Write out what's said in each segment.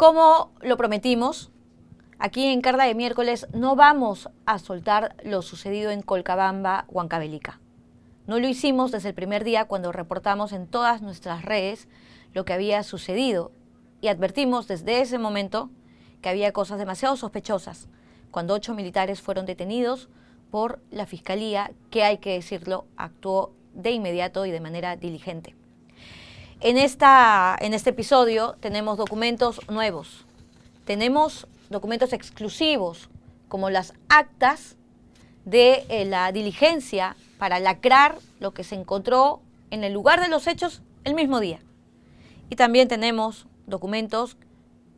Como lo prometimos, aquí en Carta de Miércoles no vamos a soltar lo sucedido en Colcabamba, Huancavelica. No lo hicimos desde el primer día cuando reportamos en todas nuestras redes lo que había sucedido y advertimos desde ese momento que había cosas demasiado sospechosas cuando 8 militares fueron detenidos por la Fiscalía, que hay que decirlo, actuó de inmediato y de manera diligente. En este episodio tenemos documentos nuevos, tenemos documentos exclusivos, como las actas de la diligencia para lacrar lo que se encontró en el lugar de los hechos el mismo día. Y también tenemos documentos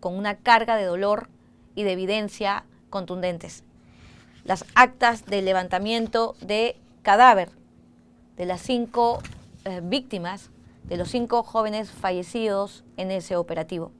con una carga de dolor y de evidencia contundentes. Las actas del levantamiento de cadáver de las 5 víctimas, de los 5 jóvenes fallecidos en ese operativo.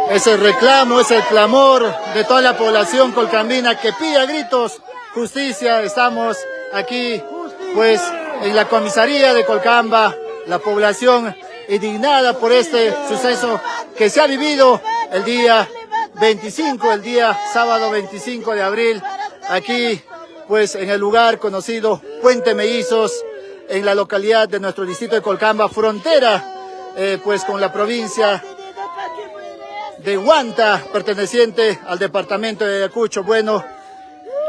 Es el reclamo, es el clamor de toda la población colcambina que pide a gritos justicia. Estamos aquí, pues, en la comisaría de Colcamba, la población indignada por este suceso que se ha vivido el día 25, el día sábado 25 de abril, aquí, pues, en el lugar conocido Puente Mellizos, en la localidad de nuestro distrito de Colcamba, frontera, pues, con la provincia de Huanta, perteneciente al departamento de Ayacucho. Bueno,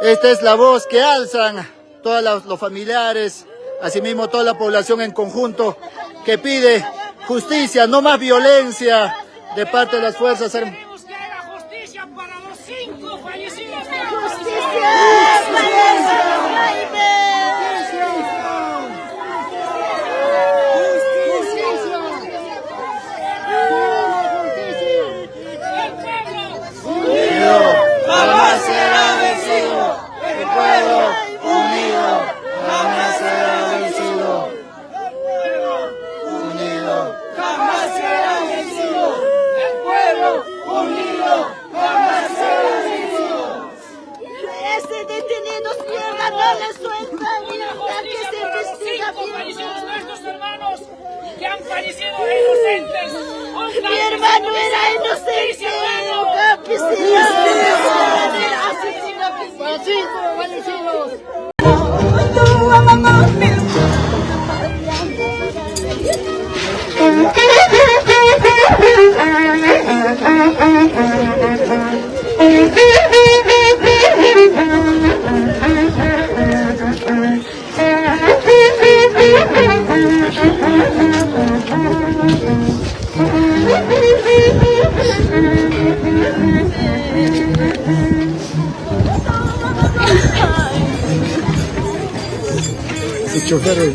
esta es la voz que alzan todos los familiares, asimismo toda la población en conjunto, que pide justicia, no más violencia de parte de las fuerzas armadas. Queremos que haga justicia para los 5 fallecidos. Jamás será vencido, el pueblo unido jamás será vencido. Unido Jamás será vencido. El pueblo unido jamás será vencido. Ese detenido cierra, no le sueltan, ya que se Para los investiga 5 bien. fallecidos nuestros hermanos que han fallecido inocentes. Mi hermano era inocente, Ese chofer es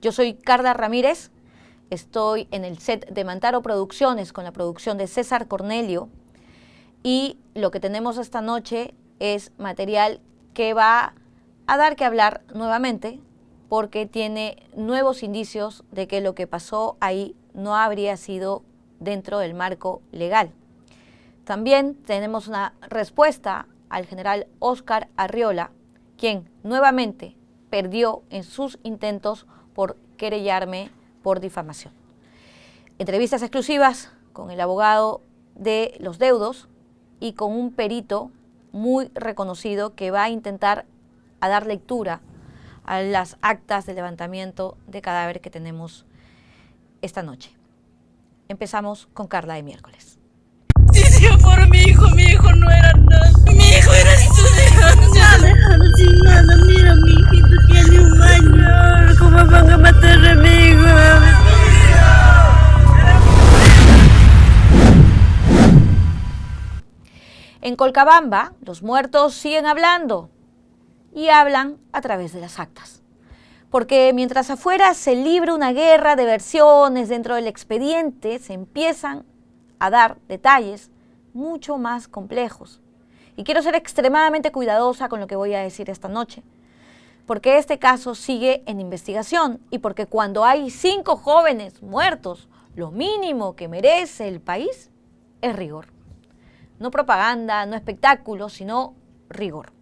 Yo soy Carla Ramírez, estoy en el set de Mantaro Producciones con la producción de César Cornelio y lo que tenemos esta noche es material que va a dar que hablar nuevamente porque tiene nuevos indicios de que lo que pasó ahí no habría sido dentro del marco legal. También tenemos una respuesta al general Óscar Arriola, quien nuevamente perdió en sus intentos por querellarme por difamación. Entrevistas exclusivas con el abogado de los deudos y con un perito muy reconocido que va a intentar dar lectura a las actas de levantamiento de cadáver que tenemos esta noche. Empezamos con Carla de miércoles. Justicia por mi hijo no era nada. Mi hijo era estudiante. Me ha dejado sin nada. Mira, mi hijito tiene 1 año. ¿Cómo van a matar a mi hijo? En Colcabamba, los muertos siguen hablando y hablan a través de las actas. Porque mientras afuera se libra una guerra de versiones dentro del expediente, se empiezan a dar detalles mucho más complejos. Y quiero ser extremadamente cuidadosa con lo que voy a decir esta noche, porque este caso sigue en investigación y porque cuando hay 5 jóvenes muertos, lo mínimo que merece el país es rigor. No propaganda, no espectáculo, sino rigor.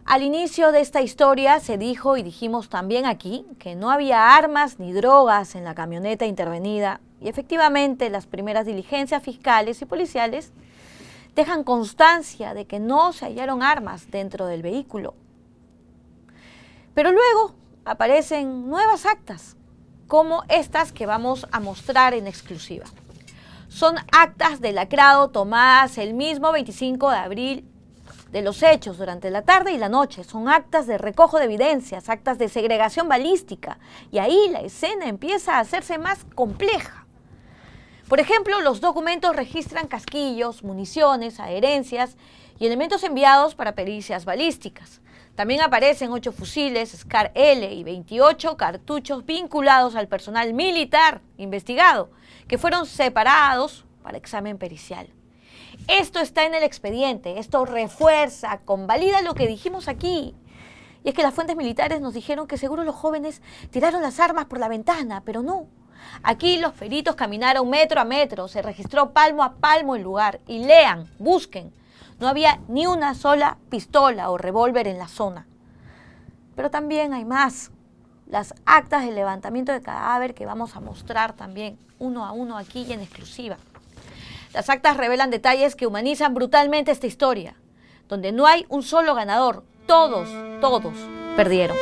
Al inicio de esta historia se dijo y dijimos también aquí que no había armas ni drogas en la camioneta intervenida y efectivamente las primeras diligencias fiscales y policiales dejan constancia de que no se hallaron armas dentro del vehículo. Pero luego aparecen nuevas actas, como estas que vamos a mostrar en exclusiva. Son actas de lacrado tomadas el mismo 25 de abril de los hechos durante la tarde y la noche. Son actas de recojo de evidencias, actas de segregación balística. Y ahí la escena empieza a hacerse más compleja. Por ejemplo, los documentos registran casquillos, municiones, adherencias y elementos enviados para pericias balísticas. También aparecen 8 fusiles SCAR L y 28 cartuchos vinculados al personal militar investigado, que fueron separados para examen pericial. Esto está en el expediente, esto refuerza, convalida lo que dijimos aquí. Y es que las fuentes militares nos dijeron que seguro los jóvenes tiraron las armas por la ventana, pero no. Aquí los peritos caminaron metro a metro, se registró palmo a palmo el lugar. Y lean, busquen, no había ni una sola pistola o revólver en la zona. Pero también hay más. Las actas de levantamiento de cadáver que vamos a mostrar también uno a uno aquí y en exclusiva. Las actas revelan detalles que humanizan brutalmente esta historia, donde no hay un solo ganador, todos perdieron.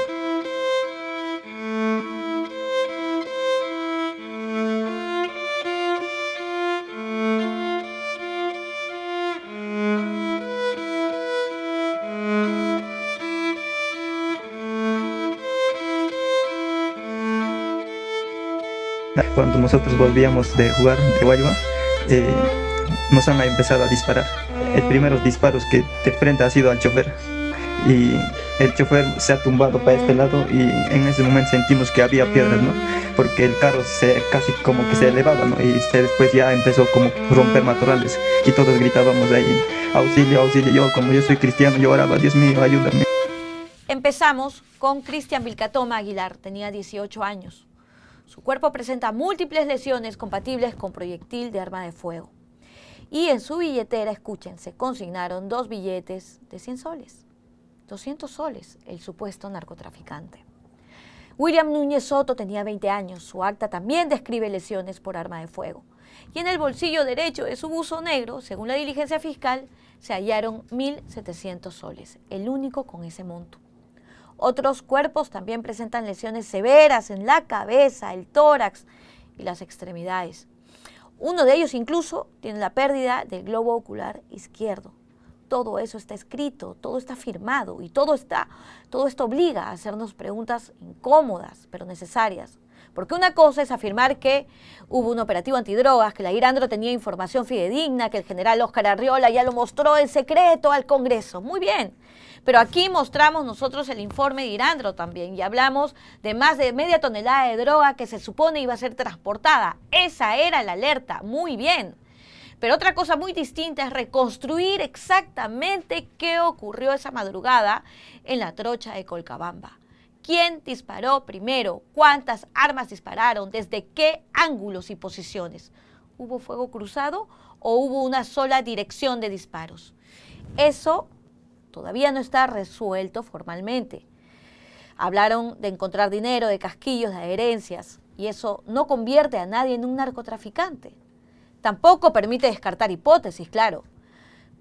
Cuando nosotros volvíamos de jugar de Guayua, nos han empezado a disparar. El primeros disparos que de frente ha sido al chofer y el chofer se ha tumbado para este lado y en ese momento sentimos que había piedras, ¿no? Porque el carro casi como que se elevaba, ¿no? Y después ya empezó como a romper matorrales y todos gritábamos ahí, auxilio, auxilio. Como yo soy cristiano, yo oraba, Dios mío, ayúdame. Empezamos con Cristian Vilcatoma Aguilar, tenía 18 años. Su cuerpo presenta múltiples lesiones compatibles con proyectil de arma de fuego. Y en su billetera, escuchen, se consignaron 2 billetes de 100 soles. 200 soles, el supuesto narcotraficante. William Núñez Soto tenía 20 años. Su acta también describe lesiones por arma de fuego. Y en el bolsillo derecho de su buzo negro, según la diligencia fiscal, se hallaron 1.700 soles, el único con ese monto. Otros cuerpos también presentan lesiones severas en la cabeza, el tórax y las extremidades. Uno de ellos incluso tiene la pérdida del globo ocular izquierdo. Todo eso está escrito, todo está firmado y todo esto obliga a hacernos preguntas incómodas, pero necesarias. Porque una cosa es afirmar que hubo un operativo antidrogas, que la Irandro tenía información fidedigna, que el general Óscar Arriola ya lo mostró en secreto al Congreso. Muy bien, pero aquí mostramos nosotros el informe de Irandro también y hablamos de más de media tonelada de droga que se supone iba a ser transportada. Esa era la alerta, muy bien. Pero otra cosa muy distinta es reconstruir exactamente qué ocurrió esa madrugada en la trocha de Colcabamba. ¿Quién disparó primero? ¿Cuántas armas dispararon? ¿Desde qué ángulos y posiciones? ¿Hubo fuego cruzado o hubo una sola dirección de disparos? Eso todavía no está resuelto formalmente. Hablaron de encontrar dinero, de casquillos, de adherencias, y eso no convierte a nadie en un narcotraficante. Tampoco permite descartar hipótesis, claro.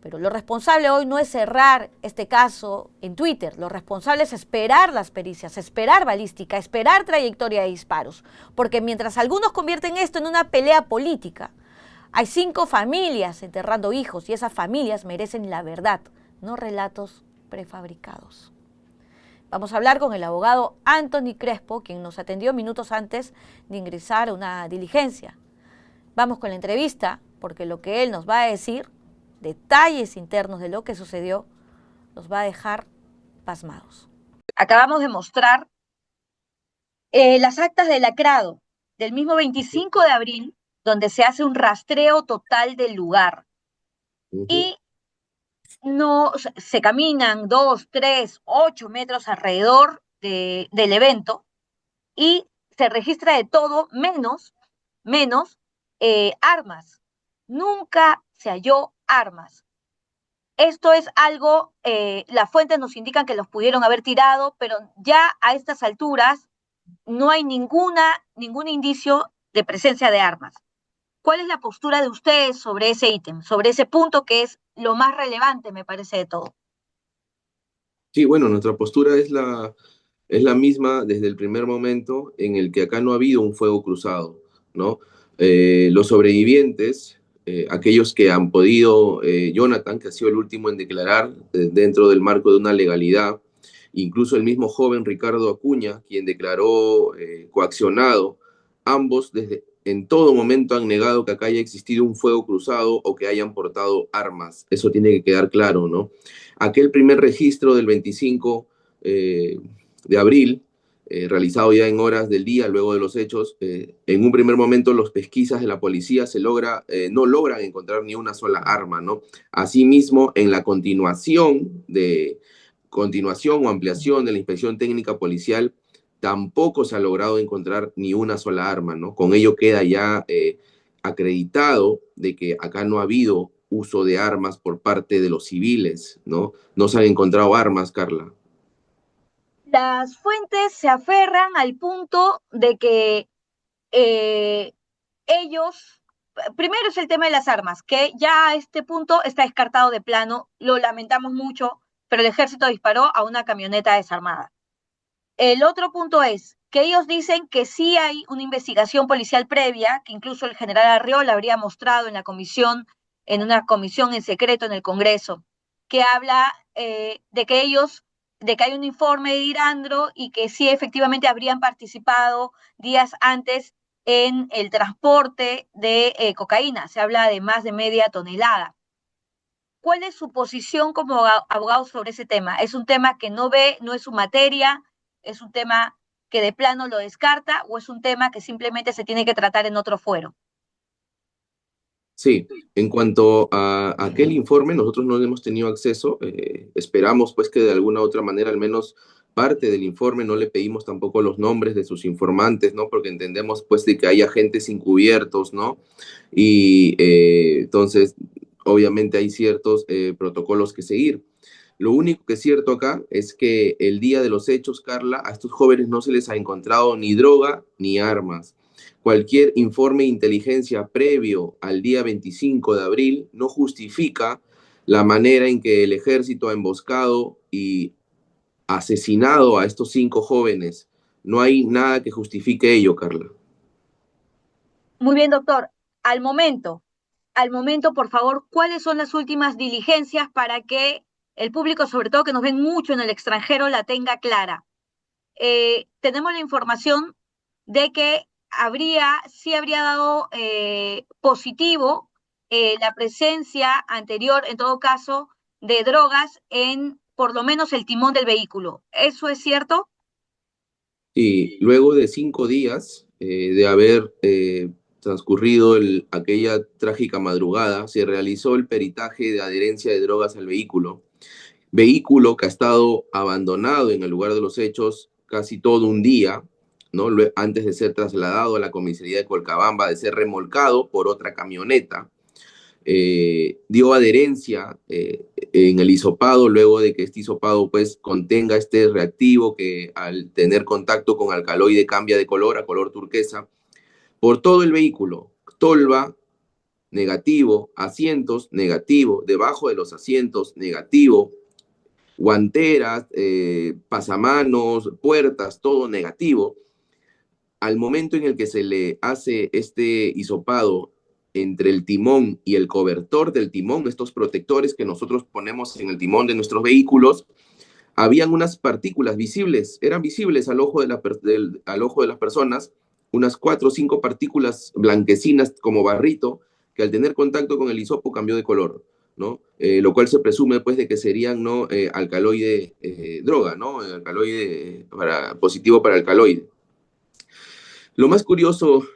Pero lo responsable hoy no es cerrar este caso en Twitter, lo responsable es esperar las pericias, esperar balística, esperar trayectoria de disparos, porque mientras algunos convierten esto en una pelea política, hay 5 familias enterrando hijos y esas familias merecen la verdad, no relatos prefabricados. Vamos a hablar con el abogado Anthony Crespo, quien nos atendió minutos antes de ingresar a una diligencia. Vamos con la entrevista, porque lo que él nos va a decir, detalles internos de lo que sucedió, los va a dejar pasmados. Acabamos de mostrar las actas del lacrado del mismo 25 de abril, donde se hace un rastreo total del lugar. Y no se caminan 2, 3, 8 metros alrededor del evento y se registra de todo menos armas. Nunca se halló armas. Esto es algo, las fuentes nos indican que los pudieron haber tirado, pero ya a estas alturas no hay ningún indicio de presencia de armas. ¿Cuál es la postura de ustedes sobre ese ítem, sobre ese punto que es lo más relevante, me parece, de todo? Sí, bueno, nuestra postura es la misma desde el primer momento en el que acá no ha habido un fuego cruzado, ¿no? Los sobrevivientes, aquellos que han podido, Jonathan, que ha sido el último en declarar dentro del marco de una legalidad, incluso el mismo joven Ricardo Acuña, quien declaró coaccionado, ambos en todo momento han negado que acá haya existido un fuego cruzado o que hayan portado armas. Eso tiene que quedar claro, ¿no? Aquel primer registro del 25 de abril, realizado ya en horas del día, luego de los hechos, en un primer momento los pesquisas de la policía no logran encontrar ni una sola arma, ¿no? Asimismo, en la continuación o ampliación de la inspección técnica policial, tampoco se ha logrado encontrar ni una sola arma, ¿no? Con ello queda ya acreditado de que acá no ha habido uso de armas por parte de los civiles, ¿no? No se han encontrado armas, Carla. Las fuentes se aferran al punto de que ellos, primero es el tema de las armas, que ya a este punto está descartado de plano, lo lamentamos mucho, pero el ejército disparó a una camioneta desarmada. El otro punto es que ellos dicen que sí hay una investigación policial previa, que incluso el general Arriola habría mostrado en una comisión en secreto en el Congreso, que habla de que hay un informe de Irandro y que sí efectivamente habrían participado días antes en el transporte de cocaína. Se habla de más de media tonelada. ¿Cuál es su posición como abogado sobre ese tema? ¿Es un tema que no ve, no es su materia? ¿Es un tema que de plano lo descarta o es un tema que simplemente se tiene que tratar en otro fuero? Sí, en cuanto a aquel informe, nosotros no hemos tenido acceso. Esperamos pues que de alguna u otra manera, al menos parte del informe, no le pedimos tampoco los nombres de sus informantes, ¿no? Porque entendemos pues de que hay agentes encubiertos, ¿no? Y entonces, obviamente hay ciertos protocolos que seguir. Lo único que es cierto acá es que el día de los hechos, Carla, a estos jóvenes no se les ha encontrado ni droga ni armas. Cualquier informe de inteligencia previo al día 25 de abril no justifica la manera en que el ejército ha emboscado y asesinado a estos 5 jóvenes. No hay nada que justifique ello, Carla. Muy bien, doctor. Al momento, por favor, ¿cuáles son las últimas diligencias para que el público, sobre todo que nos ven mucho en el extranjero, la tenga clara? Tenemos la información de que sí habría dado positivo la presencia anterior, en todo caso, de drogas en por lo menos el timón del vehículo. ¿Eso es cierto? Sí, luego de 5 días de haber transcurrido aquella trágica madrugada, se realizó el peritaje de adherencia de drogas al vehículo que ha estado abandonado en el lugar de los hechos casi todo un día, ¿no? Antes de ser trasladado a la comisaría de Colcabamba, de ser remolcado por otra camioneta. Dio adherencia en el hisopado, luego de que este hisopado pues contenga este reactivo que al tener contacto con alcaloide cambia de color a color turquesa, por todo el vehículo, tolva, negativo, asientos, negativo, debajo de los asientos, negativo, guanteras, pasamanos, puertas, todo negativo. Al momento en el que se le hace este hisopado entre el timón y el cobertor del timón, estos protectores que nosotros ponemos en el timón de nuestros vehículos, habían unas partículas visibles, eran visibles al ojo al ojo de las personas, unas 4 o 5 partículas blanquecinas como barrito, que al tener contacto con el hisopo cambió de color, ¿no? Lo cual se presume pues de que serían, ¿no? Alcaloide droga, ¿no? Alcaloide positivo para alcaloide. Lo más curioso,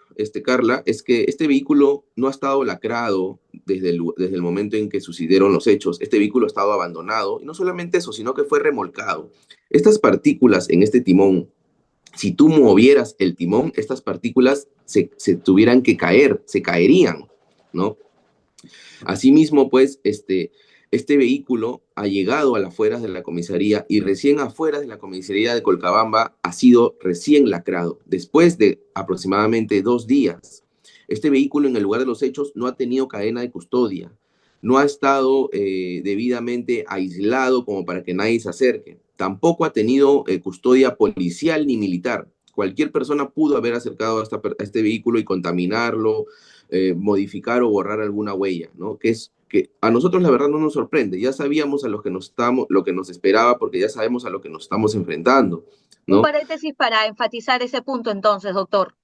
Carla, es que este vehículo no ha estado lacrado desde el momento en que sucedieron los hechos. Este vehículo ha estado abandonado, y no solamente eso, sino que fue remolcado. Estas partículas en este timón, si tú movieras el timón, estas partículas se tuvieran que caer, se caerían, ¿no? Asimismo, pues, este vehículo ha llegado a las afueras de la comisaría y recién afuera de la comisaría de Colcabamba ha sido recién lacrado, después de aproximadamente 2 días. Este vehículo en el lugar de los hechos no ha tenido cadena de custodia, no ha estado debidamente aislado como para que nadie se acerque, tampoco ha tenido custodia policial ni militar. Cualquier persona pudo haber acercado a este vehículo y contaminarlo, modificar o borrar alguna huella, ¿no? Que a nosotros la verdad no nos sorprende, ya sabíamos lo que nos esperaba, porque ya sabemos a lo que nos estamos enfrentando, ¿no? Un paréntesis para enfatizar ese punto entonces, doctor.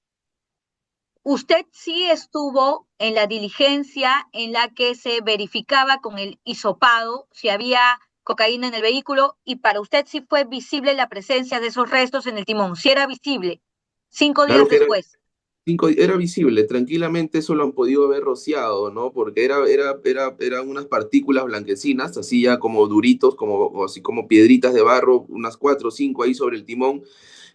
Usted sí estuvo en la diligencia en la que se verificaba con el hisopado si había cocaína en el vehículo, y para usted sí fue visible la presencia de esos restos en el timón, sí era visible, 5 días después. Era visible, tranquilamente eso lo han podido haber rociado, ¿no? Porque eran unas partículas blanquecinas, así ya como duritos, así como piedritas de barro, unas 4 o 5 ahí sobre el timón,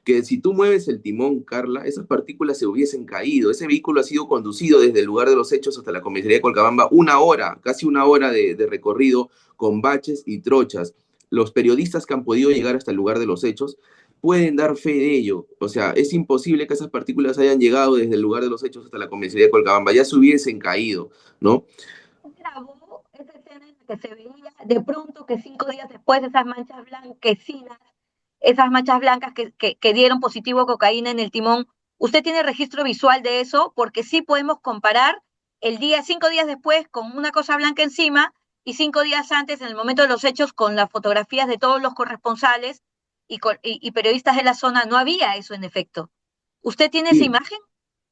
que si tú mueves el timón, Carla, esas partículas se hubiesen caído. Ese vehículo ha sido conducido desde el lugar de los hechos hasta la comisaría de Colcabamba, casi una hora de recorrido, con baches y trochas. Los periodistas que han podido llegar hasta el lugar de los hechos pueden dar fe de ello. O sea, es imposible que esas partículas hayan llegado desde el lugar de los hechos hasta la comisaría de Colcabamba, ya se hubiesen caído, ¿no? Grabó esa escena en la que se veía de pronto que 5 días después de esas manchas blanquecinas, esas manchas blancas que dieron positivo a cocaína en el timón. ¿Usted tiene registro visual de eso? Porque sí podemos comparar el día 5 días después con una cosa blanca encima y 5 días antes, en el momento de los hechos, con las fotografías de todos los corresponsales y periodistas de la zona. No había eso en efecto. ¿Usted tiene esa imagen?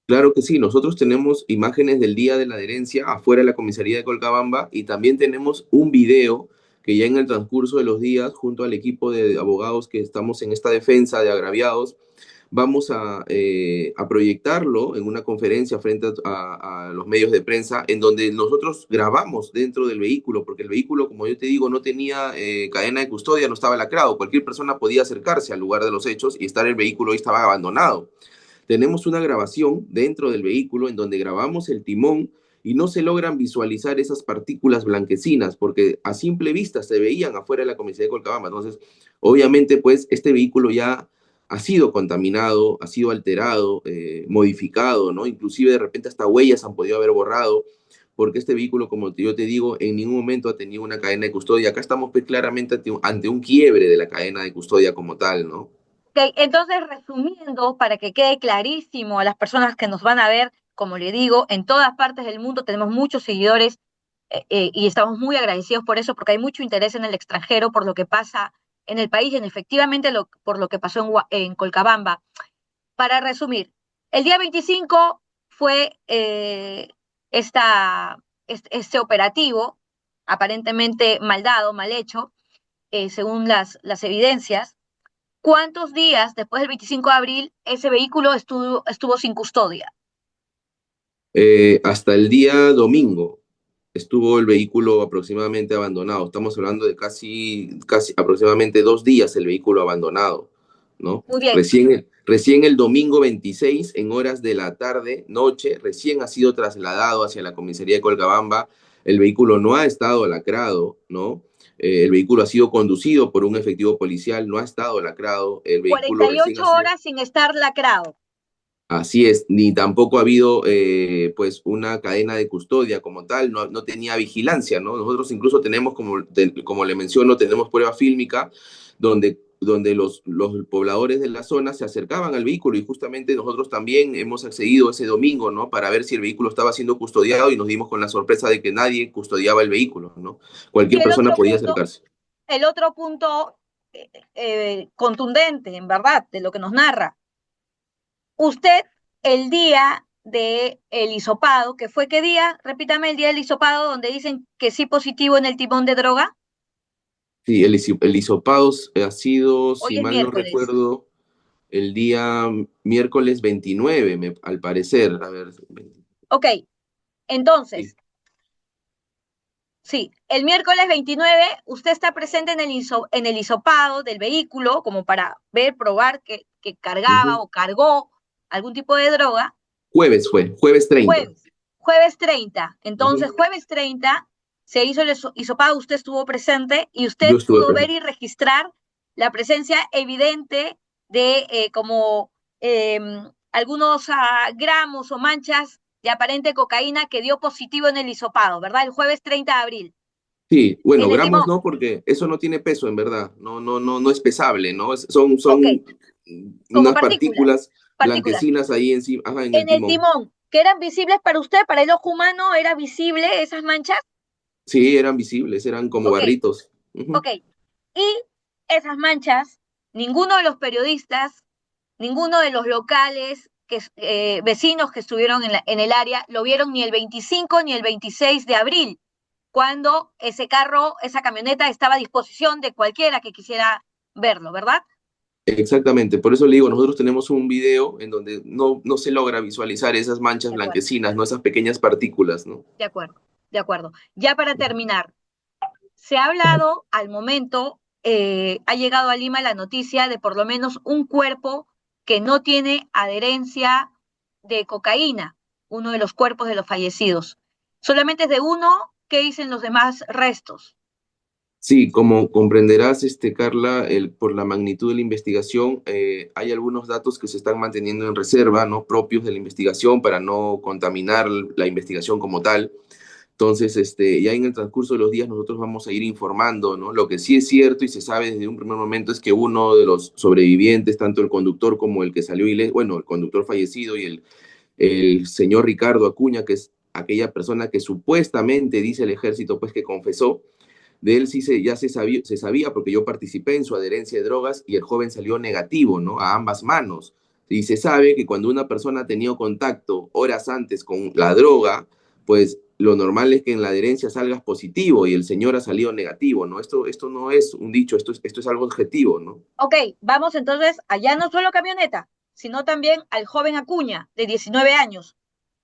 Claro que sí, nosotros tenemos imágenes del día de la adherencia afuera de la comisaría de Colcabamba, y también tenemos un video que ya en el transcurso de los días, junto al equipo de abogados que estamos en esta defensa de agraviados, vamos a proyectarlo en una conferencia frente a los medios de prensa, en donde nosotros grabamos dentro del vehículo, porque el vehículo, como yo te digo, no tenía cadena de custodia, no estaba lacrado. Cualquier persona podía acercarse al lugar de los hechos y estar el vehículo y estaba abandonado. Tenemos una grabación dentro del vehículo en donde grabamos el timón y no se logran visualizar esas partículas blanquecinas, porque a simple vista se veían afuera de la comisaría de Colcabamba. Entonces, obviamente, pues, este vehículo ya ha sido contaminado, ha sido alterado, modificado, ¿no? Inclusive de repente hasta huellas han podido haber borrado, porque este vehículo, como yo te digo, en ningún momento ha tenido una cadena de custodia. Acá estamos pues, claramente ante un quiebre de la cadena de custodia como tal, ¿no? Okay, entonces, resumiendo, para que quede clarísimo a las personas que nos van a ver, como le digo, en todas partes del mundo tenemos muchos seguidores y estamos muy agradecidos por eso, porque hay mucho interés en el extranjero por lo que pasa en el país, en efectivamente por lo que pasó en Colcabamba. Para resumir, el día 25 fue este operativo, aparentemente mal dado, mal hecho, según las evidencias. ¿Cuántos días después del 25 de abril ese vehículo estuvo sin custodia? Hasta el día domingo estuvo el vehículo aproximadamente abandonado. Estamos hablando de casi aproximadamente 2 días el vehículo abandonado, ¿no? Muy bien. Recién el domingo 26, en horas de la tarde, noche, recién ha sido trasladado hacia la comisaría de Colcabamba. El vehículo no ha estado lacrado, ¿no? El vehículo ha sido conducido por un efectivo policial, no ha estado lacrado. El vehículo 48 horas sin estar lacrado. Así es, ni tampoco ha habido pues una cadena de custodia como tal, no tenía vigilancia, ¿no? Nosotros incluso tenemos, como le menciono, tenemos prueba fílmica donde los pobladores de la zona se acercaban al vehículo y justamente nosotros también hemos accedido ese domingo, ¿no? Para ver si el vehículo estaba siendo custodiado y nos dimos con la sorpresa de que nadie custodiaba el vehículo, ¿no? Y Cualquier persona podía acercarse. el otro punto contundente, en verdad, de lo que nos narra. Usted, el día del hisopado, que fue qué día, repítame, el día del hisopado donde dicen que sí positivo en el timón de droga. Sí, el hisopado ha sido, Hoy si es mal no miércoles. recuerdo, el día miércoles 29, al parecer. A ver, Ok, sí. entonces, sí, el miércoles 29 usted está presente en el hisopado del vehículo como para ver, probar que cargaba Ujú. o cargó algún tipo de droga. Jueves 30. Jueves 30. Entonces, Ujú. jueves 30 se hizo el hisopado, usted estuvo presente y usted Yo estuve pudo ver presente. y registrar la presencia evidente de como eh, algunos gramos o manchas de aparente cocaína que dio positivo en el hisopado, ¿verdad? El jueves 30 de abril. Sí, bueno, En el gramos timón. no, porque eso no tiene peso en verdad. No es pesable, ¿no? Ok, Son como unas partículas. partículas Partículas. blanquecinas ahí encima, ajá, en el En el timón. timón, que eran visibles para usted, para el ojo humano, ¿era visible esas manchas? Sí, eran visibles, eran como Ok, barritos. Ujú. ok. Y esas manchas, ninguno de los periodistas, ninguno de los locales, vecinos que estuvieron en el área, lo vieron ni el 25 ni el 26 de abril, cuando ese carro, esa camioneta estaba a disposición de cualquiera que quisiera verlo, ¿verdad? Exactamente, por eso le digo, nosotros tenemos un video en donde no se logra visualizar esas manchas De acuerdo, blanquecinas, ¿no? Esas pequeñas partículas, ¿no? de acuerdo, de acuerdo. Ya para terminar, se ha hablado al momento, ha llegado a Lima la noticia de por lo menos un cuerpo que no tiene adherencia de cocaína, uno de los cuerpos de los fallecidos. Solamente es de uno, ¿qué dicen los demás restos? Sí, como comprenderás, Carla, por la magnitud de la investigación, hay algunos datos que se están manteniendo en reserva, ¿no? Propios de la investigación para no contaminar la investigación como tal. Entonces, ya en el transcurso de los días nosotros vamos a ir informando, ¿no? Lo que sí es cierto y se sabe desde un primer momento es que uno de los sobrevivientes, tanto el conductor como el que salió ileso, bueno, el conductor fallecido y el señor Ricardo Acuña, que es aquella persona que supuestamente dice el ejército, pues que confesó, de él sí ya se sabía porque yo participé en su adherencia de drogas y el joven salió negativo, ¿no? A ambas manos. Y se sabe que cuando una persona ha tenido contacto horas antes con la droga, pues lo normal es que en la adherencia salgas positivo y el señor ha salido negativo, ¿no? Esto no es un dicho, esto es algo objetivo, ¿no? Ok, vamos entonces allá no solo camioneta, sino también al joven Acuña, de 19 años.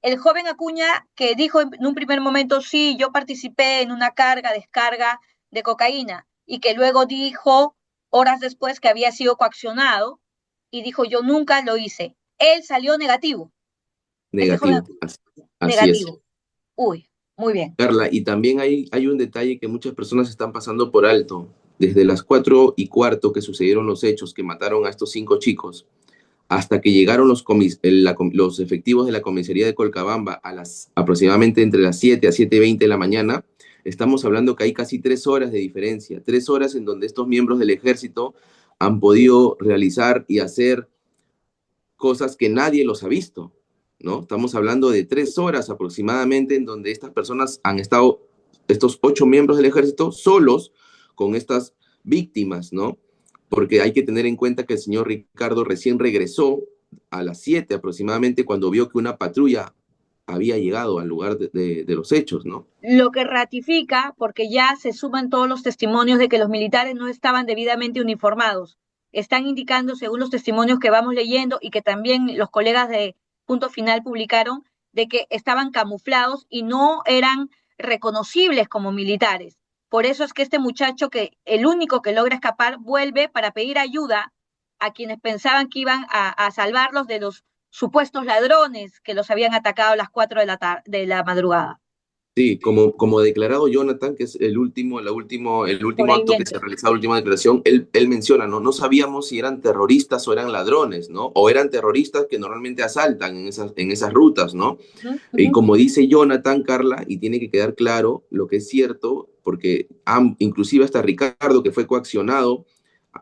El joven Acuña que dijo en un primer momento, sí, yo participé en una descarga de cocaína, y que luego dijo, horas después, que había sido coaccionado, y dijo, yo nunca lo hice. Él salió negativo, ese joven Negativo, Acuña, así es. negativo. Uy, muy bien. Carla, y también hay un detalle que muchas personas están pasando por alto. Desde las 4:15 que sucedieron los hechos que mataron a estos 5 chicos, hasta que llegaron los efectivos de la comisaría de Colcabamba aproximadamente entre las 7 a 7:20 de la mañana, estamos hablando que hay casi 3 horas de diferencia, 3 horas en donde estos miembros del ejército han podido realizar y hacer cosas que nadie los ha visto, ¿no? Estamos hablando de 3 horas aproximadamente en donde estas personas han estado, estos 8 miembros del ejército, solos con estas víctimas, ¿no? Porque hay que tener en cuenta que el señor Ricardo recién regresó a las 7 aproximadamente cuando vio que una patrulla había llegado al lugar de los hechos, ¿no? Lo que ratifica, porque ya se suman todos los testimonios de que los militares no estaban debidamente uniformados. Están indicando, según los testimonios que vamos leyendo y que también los colegas de Punto Final publicaron, de que estaban camuflados y no eran reconocibles como militares. Por eso es que este muchacho, que el único que logra escapar, vuelve para pedir ayuda a quienes pensaban que iban a salvarlos de los supuestos ladrones que los habían atacado a las 4 de la madrugada. Sí, como declarado Jonathan, que es el último acto que se ha Sobreviviente. realizado, la última declaración, él menciona, ¿no? No sabíamos si eran terroristas o eran ladrones, ¿no? O eran terroristas que normalmente asaltan en esas rutas, ¿no? Ujú, Y ujú. como dice Jonathan, Carla, y tiene que quedar claro lo que es cierto, porque inclusive hasta Ricardo, que fue coaccionado,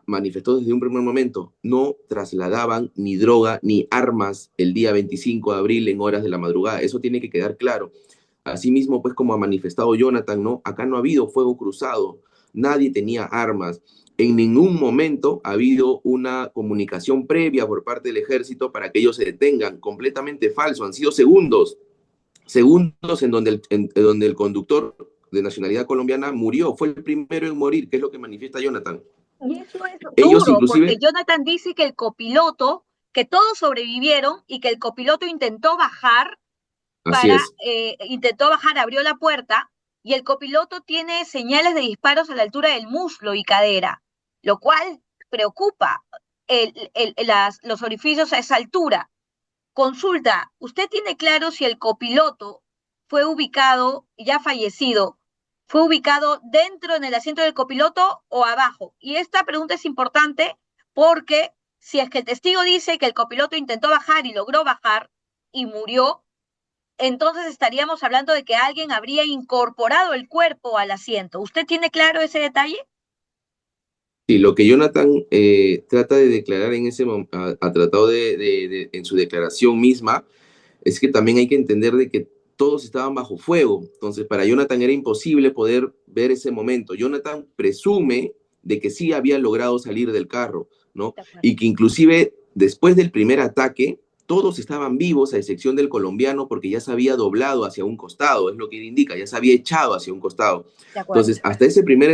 manifestó desde un primer momento, no trasladaban ni droga ni armas el día 25 de abril en horas de la madrugada. Eso tiene que quedar claro. Asimismo, pues como ha manifestado Jonathan, ¿no? Acá no ha habido fuego cruzado, nadie tenía armas. En ningún momento ha habido una comunicación previa por parte del ejército para que ellos se detengan. Completamente falso. Han sido segundos en donde el conductor de nacionalidad colombiana murió. Fue el primero en morir, que es lo que manifiesta Jonathan. Y eso es Ellos duro, porque inclusive, Jonathan dice que el copiloto, que todos sobrevivieron y que el copiloto así es. intentó bajar, abrió la puerta y el copiloto tiene señales de disparos a la altura del muslo y cadera, lo cual preocupa los orificios a esa altura. Consulta, ¿usted tiene claro si el copiloto fue ubicado, ya fallecido, fue ubicado dentro en el asiento del copiloto o abajo? Y esta pregunta es importante porque si es que el testigo dice que el copiloto intentó bajar y logró bajar y murió, entonces estaríamos hablando de que alguien habría incorporado el cuerpo al asiento. ¿Usted tiene claro ese detalle? Sí, lo que Jonathan trata de declarar ha tratado en su declaración misma, es que también hay que entender de que todos estaban bajo fuego. Entonces, para Jonathan era imposible poder ver ese momento. Jonathan presume de que sí había logrado salir del carro, ¿no? De acuerdo. Y que inclusive después del primer ataque, todos estaban vivos, a excepción del colombiano, porque ya se había doblado hacia un costado, es lo que indica, ya se había echado hacia un costado. De acuerdo. Entonces, hasta ese primer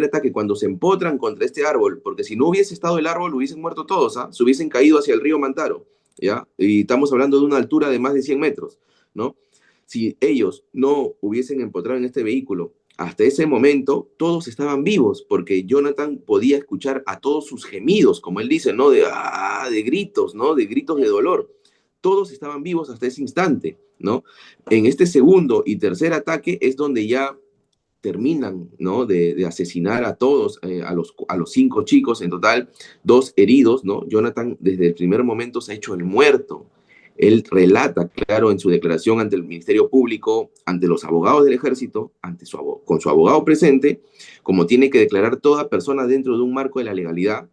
ataque, cuando se empotran contra este árbol, porque si no hubiese estado el árbol, hubiesen muerto todos, ¿ah? Se hubiesen caído hacia el río Mantaro, ¿ya? Y estamos hablando de una altura de más de 100 metros, ¿no? Si ellos no hubiesen empotrado en este vehículo, hasta ese momento todos estaban vivos, porque Jonathan podía escuchar a todos sus gemidos, como él dice, ¿no? De gritos, ¿no? De gritos de dolor. Todos estaban vivos hasta ese instante, ¿no? En este segundo y tercer ataque es donde ya terminan, ¿no? De asesinar a todos, a los 5 chicos, en total 2 heridos, ¿no? Jonathan desde el primer momento se ha hecho el muerto. Él relata, claro, en su declaración ante el Ministerio Público, ante los abogados del ejército, con su abogado presente, como tiene que declarar toda persona dentro de un marco de la legalidad,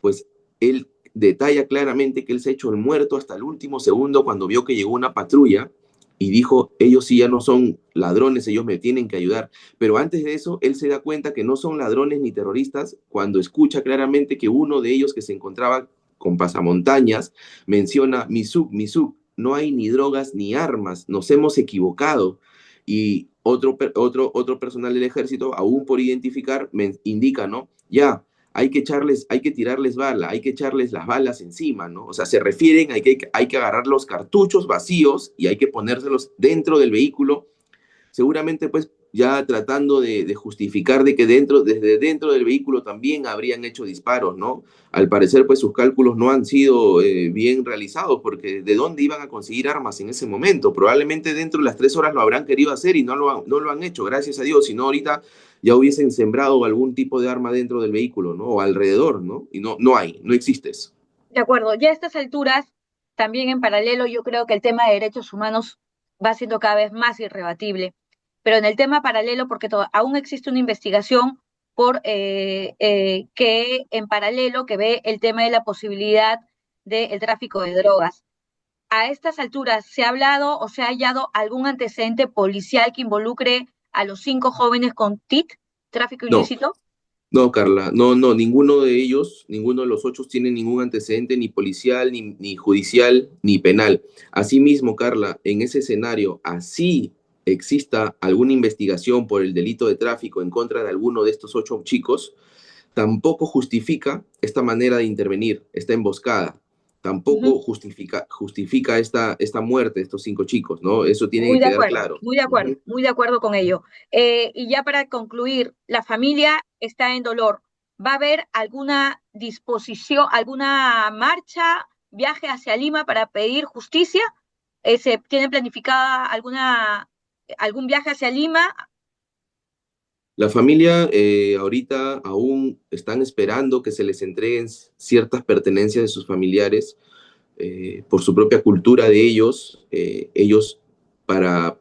pues él detalla claramente que él se ha hecho el muerto hasta el último segundo cuando vio que llegó una patrulla y dijo, ellos sí ya no son ladrones, ellos me tienen que ayudar. Pero antes de eso, él se da cuenta que no son ladrones ni terroristas cuando escucha claramente que uno de ellos que se encontraba con pasamontañas menciona, Misuk, no hay ni drogas ni armas, nos hemos equivocado. Y otro personal del ejército, aún por identificar, me indica, ¿no? Ya, hay que tirarles bala, hay que echarles las balas encima, ¿no? O sea, se refieren a que hay que agarrar los cartuchos vacíos y hay que ponérselos dentro del vehículo, seguramente pues ya tratando de justificar de que desde dentro del vehículo también habrían hecho disparos, ¿no? Al parecer pues sus cálculos no han sido bien realizados, porque ¿de dónde iban a conseguir armas en ese momento? Probablemente dentro de las 3 horas lo habrán querido hacer y no lo han hecho, gracias a Dios, si no ahorita ya hubiesen sembrado algún tipo de arma dentro del vehículo, ¿no? O alrededor, ¿no? Y no existe eso. De acuerdo, ya a estas alturas, también en paralelo, yo creo que el tema de derechos humanos va siendo cada vez más irrebatible. Pero en el tema paralelo, porque aún existe una investigación que en paralelo que ve el tema de la posibilidad del tráfico de drogas. A estas alturas, ¿se ha hablado o se ha hallado algún antecedente policial que involucre a los 5 jóvenes con TIC, tráfico No, ilícito? no, Carla, no, ninguno de ellos, ninguno de los 8 tiene ningún antecedente ni policial, ni judicial, ni penal. Asimismo, Carla, en ese escenario, así exista alguna investigación por el delito de tráfico en contra de alguno de estos 8 chicos, tampoco justifica esta manera de intervenir, esta emboscada. Tampoco Ujú. justifica esta muerte de estos 5 chicos, ¿no? Eso tiene Muy que de quedar acuerdo, claro. muy de acuerdo, Ujú. muy de acuerdo con ello. Y ya para concluir, la familia está en dolor. ¿Va a haber alguna disposición, alguna marcha, viaje hacia Lima para pedir justicia? ¿Se tiene planificada alguna algún viaje hacia Lima? La familia ahorita aún están esperando que se les entreguen ciertas pertenencias de sus familiares por su propia cultura de ellos. Ellos, para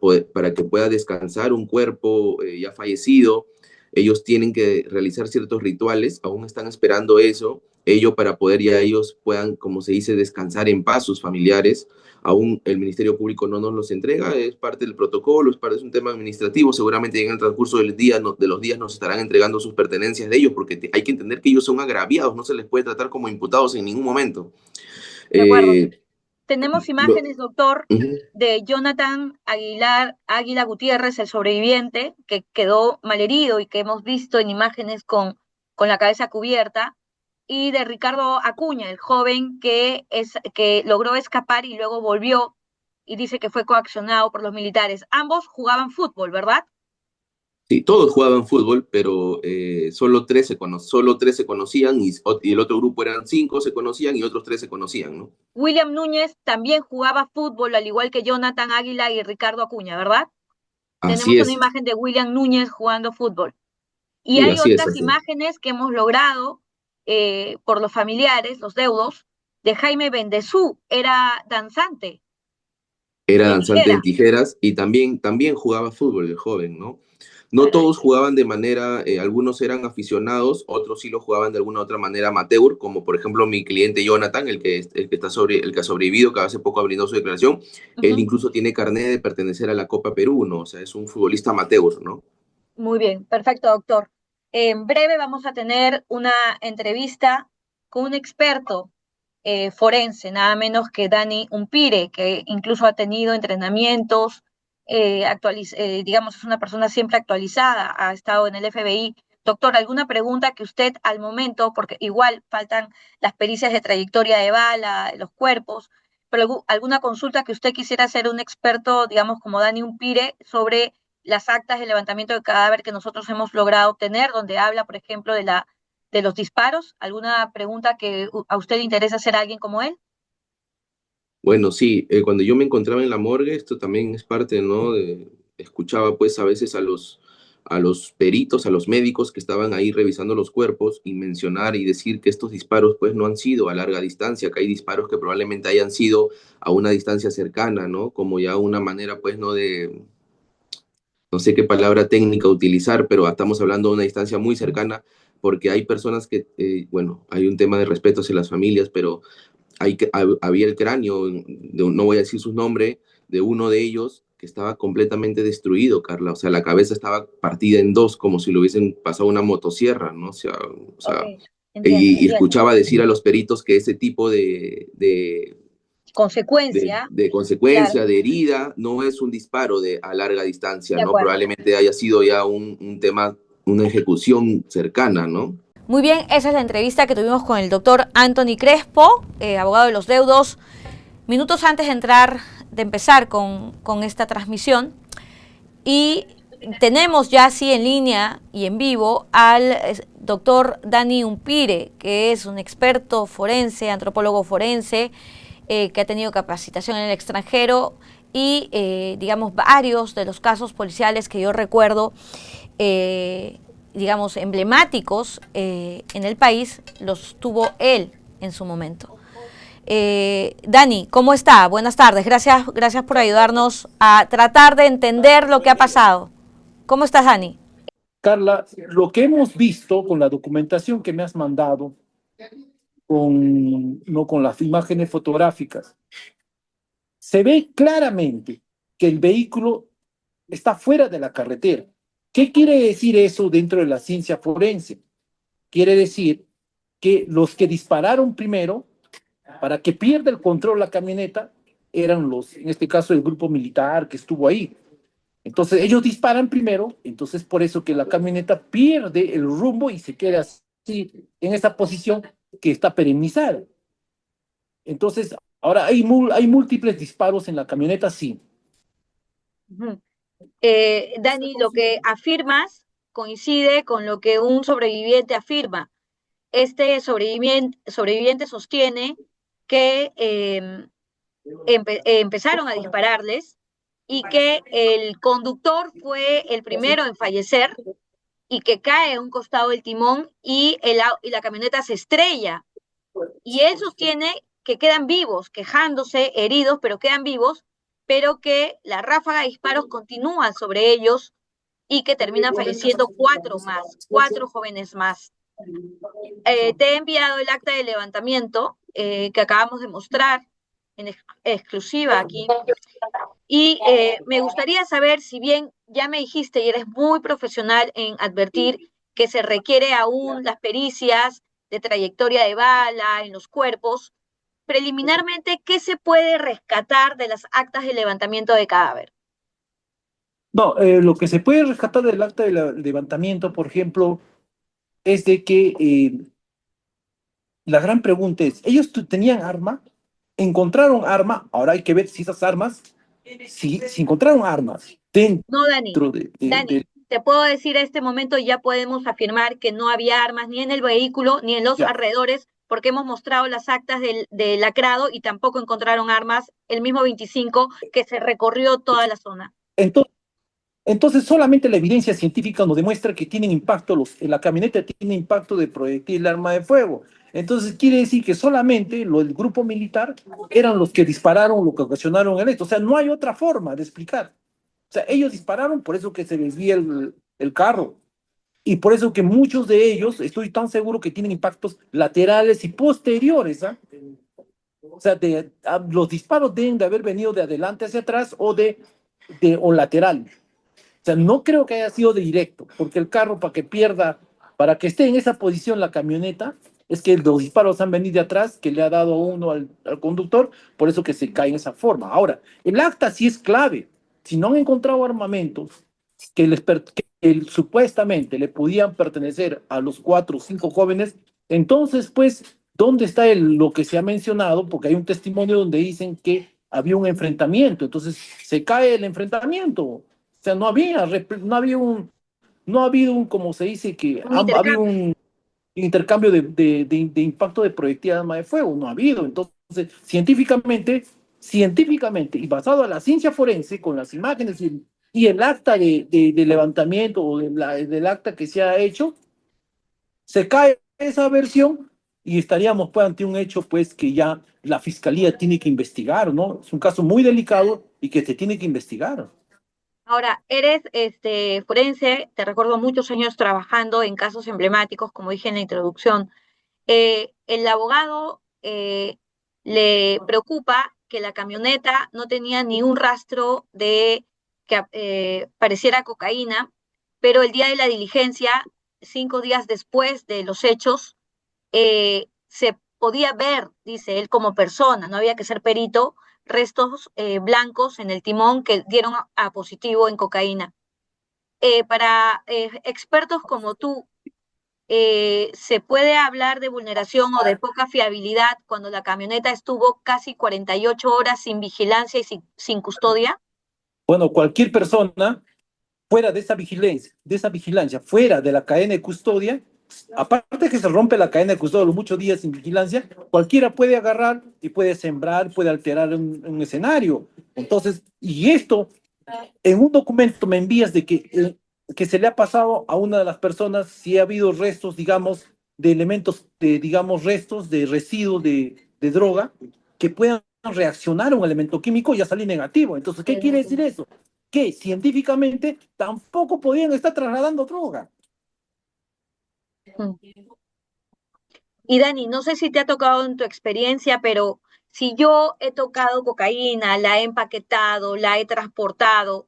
que pueda descansar un cuerpo ya fallecido, ellos tienen que realizar ciertos rituales, aún están esperando eso, ello para poder ya ellos puedan, como se dice, descansar en paz sus familiares. Aún el Ministerio Público no nos los entrega, es parte del protocolo, es un tema administrativo, seguramente en el transcurso del día, de los días nos estarán entregando sus pertenencias de ellos, porque hay que entender que ellos son agraviados, no se les puede tratar como imputados en ningún momento. De acuerdo. Eh, Tenemos lo, imágenes, doctor, uh -huh. de Jonathan Águila Gutiérrez, el sobreviviente, que quedó malherido y que hemos visto en imágenes con la cabeza cubierta, y de Ricardo Acuña, el joven que logró escapar y luego volvió y dice que fue coaccionado por los militares. Ambos jugaban fútbol, ¿verdad? Sí, todos jugaban fútbol, pero solo tres se conocían y el otro grupo eran 5 se conocían y otros 3 se conocían, ¿no? William Núñez también jugaba fútbol, al igual que Jonathan Águila y Ricardo Acuña, ¿verdad? Así Tenemos una es. imagen de William Núñez jugando fútbol. Y Sí, hay así es, otras así. imágenes que hemos logrado por los familiares, los deudos, de Jaime Bendezú, era danzante. Era danzante en tijeras y también jugaba fútbol el joven, ¿no? No todos jugaban de manera, algunos eran aficionados, otros sí lo jugaban de alguna otra manera amateur, como por ejemplo mi cliente Jonathan, el que ha sobrevivido, que hace poco brindó su declaración. Él incluso tiene carnet de pertenecer a la Copa Perú, ¿no? O sea, es un futbolista amateur, ¿no? Muy bien, perfecto, doctor. En breve vamos a tener una entrevista con un experto forense, nada menos que Dani Umpire, que incluso ha tenido entrenamientos, digamos, es una persona siempre actualizada, ha estado en el FBI. Doctor, ¿alguna pregunta que usted al momento, porque igual faltan las pericias de trayectoria de bala, los cuerpos, pero alguna consulta que usted quisiera hacer a un experto, digamos, como Dani Umpire, sobre las actas de levantamiento de cadáver que nosotros hemos logrado obtener, donde habla, por ejemplo, de los disparos? ¿Alguna pregunta que a usted le interesa hacer a alguien como él? Bueno, sí, cuando yo me encontraba en la morgue, esto también es parte, ¿no? Escuchaba pues a veces a los peritos, a los médicos que estaban ahí revisando los cuerpos y mencionar y decir que estos disparos pues no han sido a larga distancia, que hay disparos que probablemente hayan sido a una distancia cercana, ¿no? Como ya una manera pues no de, no sé qué palabra técnica utilizar, pero estamos hablando de una distancia muy cercana porque hay personas que, bueno, hay un tema de respeto hacia las familias, pero había el cráneo, no voy a decir su nombre, de uno de ellos que estaba completamente destruido, Carla. O sea, la cabeza estaba partida en dos, como si le hubiesen pasado una motosierra, ¿no? Okay. Entiendo. Y escuchaba decir a los peritos que ese tipo consecuencia, consecuencia, claro, de herida, no es un disparo a larga distancia, de ¿no? acuerdo. Probablemente haya sido ya un tema, una ejecución cercana, ¿no? Muy bien, esa es la entrevista que tuvimos con el doctor Anthony Crespo, abogado de los deudos, minutos antes de empezar con esta transmisión. Y tenemos ya así en línea y en vivo al doctor Dani Umpire, que es un experto forense, antropólogo forense, que ha tenido capacitación en el extranjero y, digamos, varios de los casos policiales que yo recuerdo, digamos, emblemáticos en el país, los tuvo él en su momento. Dani, ¿cómo está? Buenas tardes. Gracias por ayudarnos a tratar de entender lo que ha pasado. ¿Cómo estás, Dani? Carla, lo que hemos visto con la documentación que me has mandado, no con las imágenes fotográficas, se ve claramente que el vehículo está fuera de la carretera. ¿Qué quiere decir eso dentro de la ciencia forense? Quiere decir que los que dispararon primero, para que pierda el control la camioneta, eran en este caso, el grupo militar que estuvo ahí. Entonces ellos disparan primero, entonces por eso que la camioneta pierde el rumbo y se queda así, en esa posición que está perennizada. Entonces, ahora hay múltiples disparos en la camioneta, sí. Dani, lo que afirmas coincide con lo que un sobreviviente afirma. Este sobreviviente sostiene que empezaron a dispararles y que el conductor fue el primero en fallecer y que cae a un costado del timón y la camioneta se estrella. Y él sostiene que quedan vivos, quejándose, heridos, pero quedan vivos, pero que la ráfaga de disparos continúa sobre ellos y que terminan falleciendo 4 jóvenes más. Te he enviado el acta de levantamiento que acabamos de mostrar en exclusiva aquí. Y me gustaría saber, si bien ya me dijiste y eres muy profesional en advertir que se requiere aún las pericias de trayectoria de bala en los cuerpos, preliminarmente, ¿qué se puede rescatar de las actas de levantamiento de cadáver? No, lo que se puede rescatar del acta de levantamiento, por ejemplo, es de que la gran pregunta es, ¿ellos tenían arma? ¿Encontraron arma? Ahora hay que ver si esas armas, si encontraron armas No, Dani, dentro de, te puedo decir a este momento, ya podemos afirmar que no había armas ni en el vehículo ni en los alrededores, porque hemos mostrado las actas del lacrado y tampoco encontraron armas el mismo 25 que se recorrió toda la zona. Entonces, solamente la evidencia científica nos demuestra que tienen impacto, la camioneta tiene impacto de proyectil de arma de fuego. Entonces, quiere decir que solamente el grupo militar eran los que dispararon, lo que ocasionaron el hecho. O sea, no hay otra forma de explicar. O sea, ellos dispararon, por eso que se desvía el carro. Y por eso que muchos de ellos, estoy tan seguro que tienen impactos laterales y posteriores. ¿Ah? O sea, los disparos deben de haber venido de adelante hacia atrás o lateral. O sea, no creo que haya sido de directo, porque el carro para que esté en esa posición la camioneta, es que los disparos han venido de atrás, que le ha dado uno al conductor, por eso que se cae en esa forma. Ahora, el acta sí es clave. Si no han encontrado armamentos que supuestamente le podían pertenecer a los 4 o 5 jóvenes, entonces, pues, ¿dónde está lo que se ha mencionado? Porque hay un testimonio donde dicen que había un enfrentamiento, entonces se cae el enfrentamiento. O sea, no ha habido un, como se dice, que ha habido un intercambio de impacto de proyectil de arma de fuego, no ha habido. Entonces, científicamente, y basado a la ciencia forense, con las imágenes y el acta de levantamiento o del acta que se ha hecho, se cae esa versión y estaríamos pues ante un hecho pues que ya la fiscalía tiene que investigar, ¿no? Es un caso muy delicado y que se tiene que investigar. Ahora, eres forense, te recuerdo muchos años trabajando en casos emblemáticos, como dije en la introducción. El abogado le preocupa que la camioneta no tenía ni un rastro de que pareciera cocaína, pero el día de la diligencia, 5 días después de los hechos, se podía ver, dice él, como persona, no había que ser perito, restos blancos en el timón que dieron a positivo en cocaína. Para expertos como tú, ¿se puede hablar de vulneración o de poca fiabilidad cuando la camioneta estuvo casi 48 horas sin vigilancia y sin custodia? Bueno, cualquier persona fuera de esa vigilancia, fuera de la cadena de custodia, aparte que se rompe la cadena de custodia los muchos días sin vigilancia, cualquiera puede agarrar y puede sembrar, puede alterar un escenario. Entonces, y esto, en un documento me envías de que se le ha pasado a una de las personas si ha habido restos, digamos, de elementos, restos de residuos de droga que puedan reaccionar a un elemento químico y ya salir negativo. Entonces, ¿qué quiere decir eso? Que científicamente tampoco podían estar trasladando droga. Y Dani, no sé si te ha tocado en tu experiencia, pero si yo he tocado cocaína, la he empaquetado, la he transportado,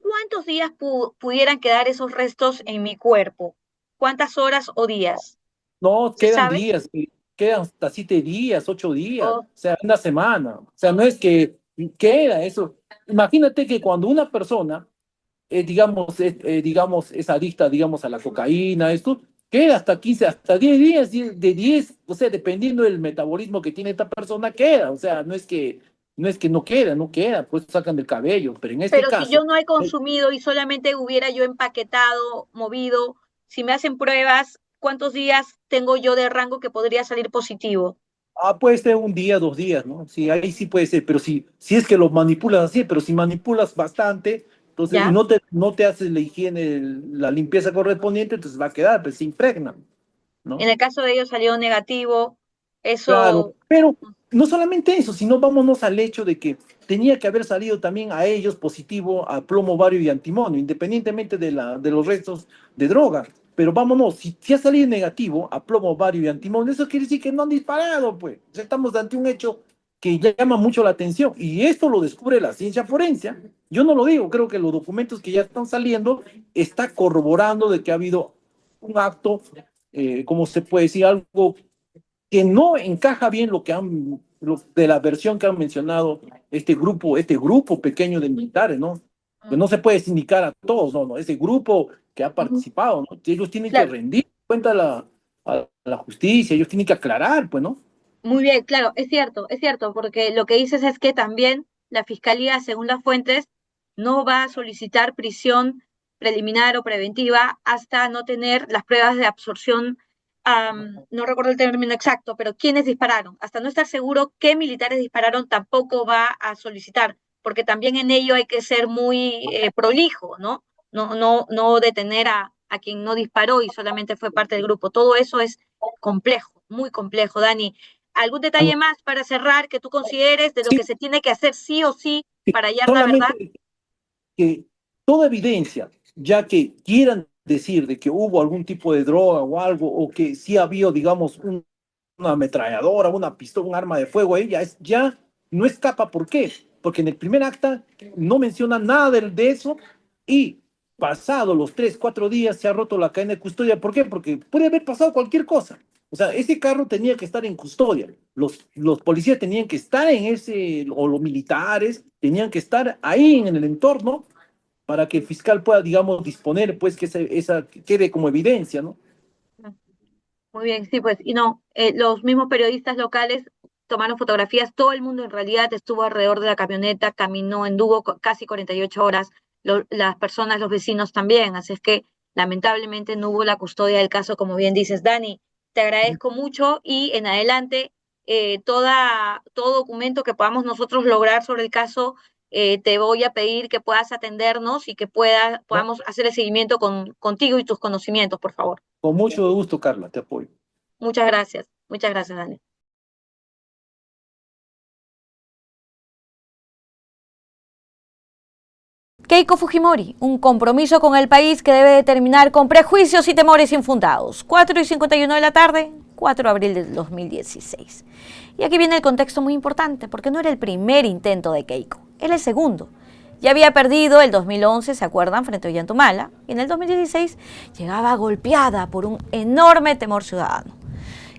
¿cuántos días pudieran quedar esos restos en mi cuerpo? ¿Cuántas horas o días? No, ¿Se quedan sabe? días, quedan hasta 7 días, 8 días, Oh. o sea, una semana. O sea, no es que queda eso. Imagínate que cuando una persona, es adicta, digamos, a la cocaína, esto, queda hasta 15, hasta 10 días, de 10, o sea, dependiendo del metabolismo que tiene esta persona, queda. O sea, no es que no queda, pues sacan del cabello, pero en este Pero si caso, yo no he consumido y solamente hubiera yo empaquetado, movido, si me hacen pruebas, ¿cuántos días tengo yo de rango que podría salir positivo? Puede ser un día, 2 días, ¿no? Sí, ahí sí puede ser, pero si es que lo manipulas así, pero si manipulas bastante, entonces, y ¿Ya? no te haces la higiene, la limpieza correspondiente, entonces va a quedar, pues se impregna, En ¿no? el caso de ellos salió negativo, Claro, eso, pero no solamente eso, sino vámonos al hecho de que tenía que haber salido también a ellos positivo a plomo, bario y antimonio, independientemente de los restos de droga. Pero vámonos, si ha salido negativo a plomo, bario y antimonio, eso quiere decir que no han disparado, pues. O sea, estamos ante un hecho que llama mucho la atención. Y esto lo descubre la ciencia forense. Yo no lo digo, creo que los documentos que ya están saliendo está corroborando de que ha habido un acto, ¿cómo se puede decir? Algo que no encaja bien de la versión que han mencionado este grupo pequeño de militares, ¿no? Que no se puede sindicar a todos, no, no, ese grupo que ha ujú, participado, ¿no? Ellos tienen que claro. rendir cuenta a la justicia, ellos tienen que aclarar, pues, ¿no? Muy bien, claro, es cierto, porque lo que dices es que también la fiscalía, según las fuentes, no va a solicitar prisión preliminar o preventiva hasta no tener las pruebas de absorción, no recuerdo el término exacto, pero quiénes dispararon. Hasta no estar seguro qué militares dispararon, tampoco va a solicitar, porque también en ello hay que ser muy prolijo, ¿no? No detener a quien no disparó y solamente fue parte del grupo. Todo eso es complejo, muy complejo, Dani. ¿Algún detalle más para cerrar que tú consideres de lo Sí, que se tiene que hacer sí o sí sí, para hallar la verdad? solamente que toda evidencia, ya que quieran decir de que hubo algún tipo de droga o algo, o que sí había, digamos, una ametralladora, una pistola, un arma de fuego ahí, ya no escapa. ¿Por qué? Porque en el primer acta no menciona nada de eso y pasado los 3, 4 días se ha roto la cadena de custodia. ¿Por qué? Porque puede haber pasado cualquier cosa. O sea, ese carro tenía que estar en custodia. Los policías tenían que estar en ese, o los militares tenían que estar ahí en el entorno para que el fiscal pueda, digamos, disponer, pues, que esa quede como evidencia, ¿no? Muy bien, sí, pues, y no, los mismos periodistas locales tomaron fotografías, todo el mundo en realidad estuvo alrededor de la camioneta, caminó, anduvo casi 48 horas, las personas, los vecinos también, así es que lamentablemente no hubo la custodia del caso, como bien dices, Dani, te agradezco mucho y en adelante todo documento que podamos nosotros lograr sobre el caso, te voy a pedir que puedas atendernos y que ¿No? podamos hacer el seguimiento contigo y tus conocimientos, por favor. Con mucho gusto, Carla, te apoyo. Muchas gracias, Dani. Keiko Fujimori, un compromiso con el país que debe terminar con prejuicios y temores infundados. 4:51 de la tarde, 4 de abril del 2016. Y aquí viene el contexto muy importante, porque no era el primer intento de Keiko, era el segundo. Ya había perdido el 2011, ¿se acuerdan?, frente a Ollantumala, y en el 2016 llegaba golpeada por un enorme temor ciudadano.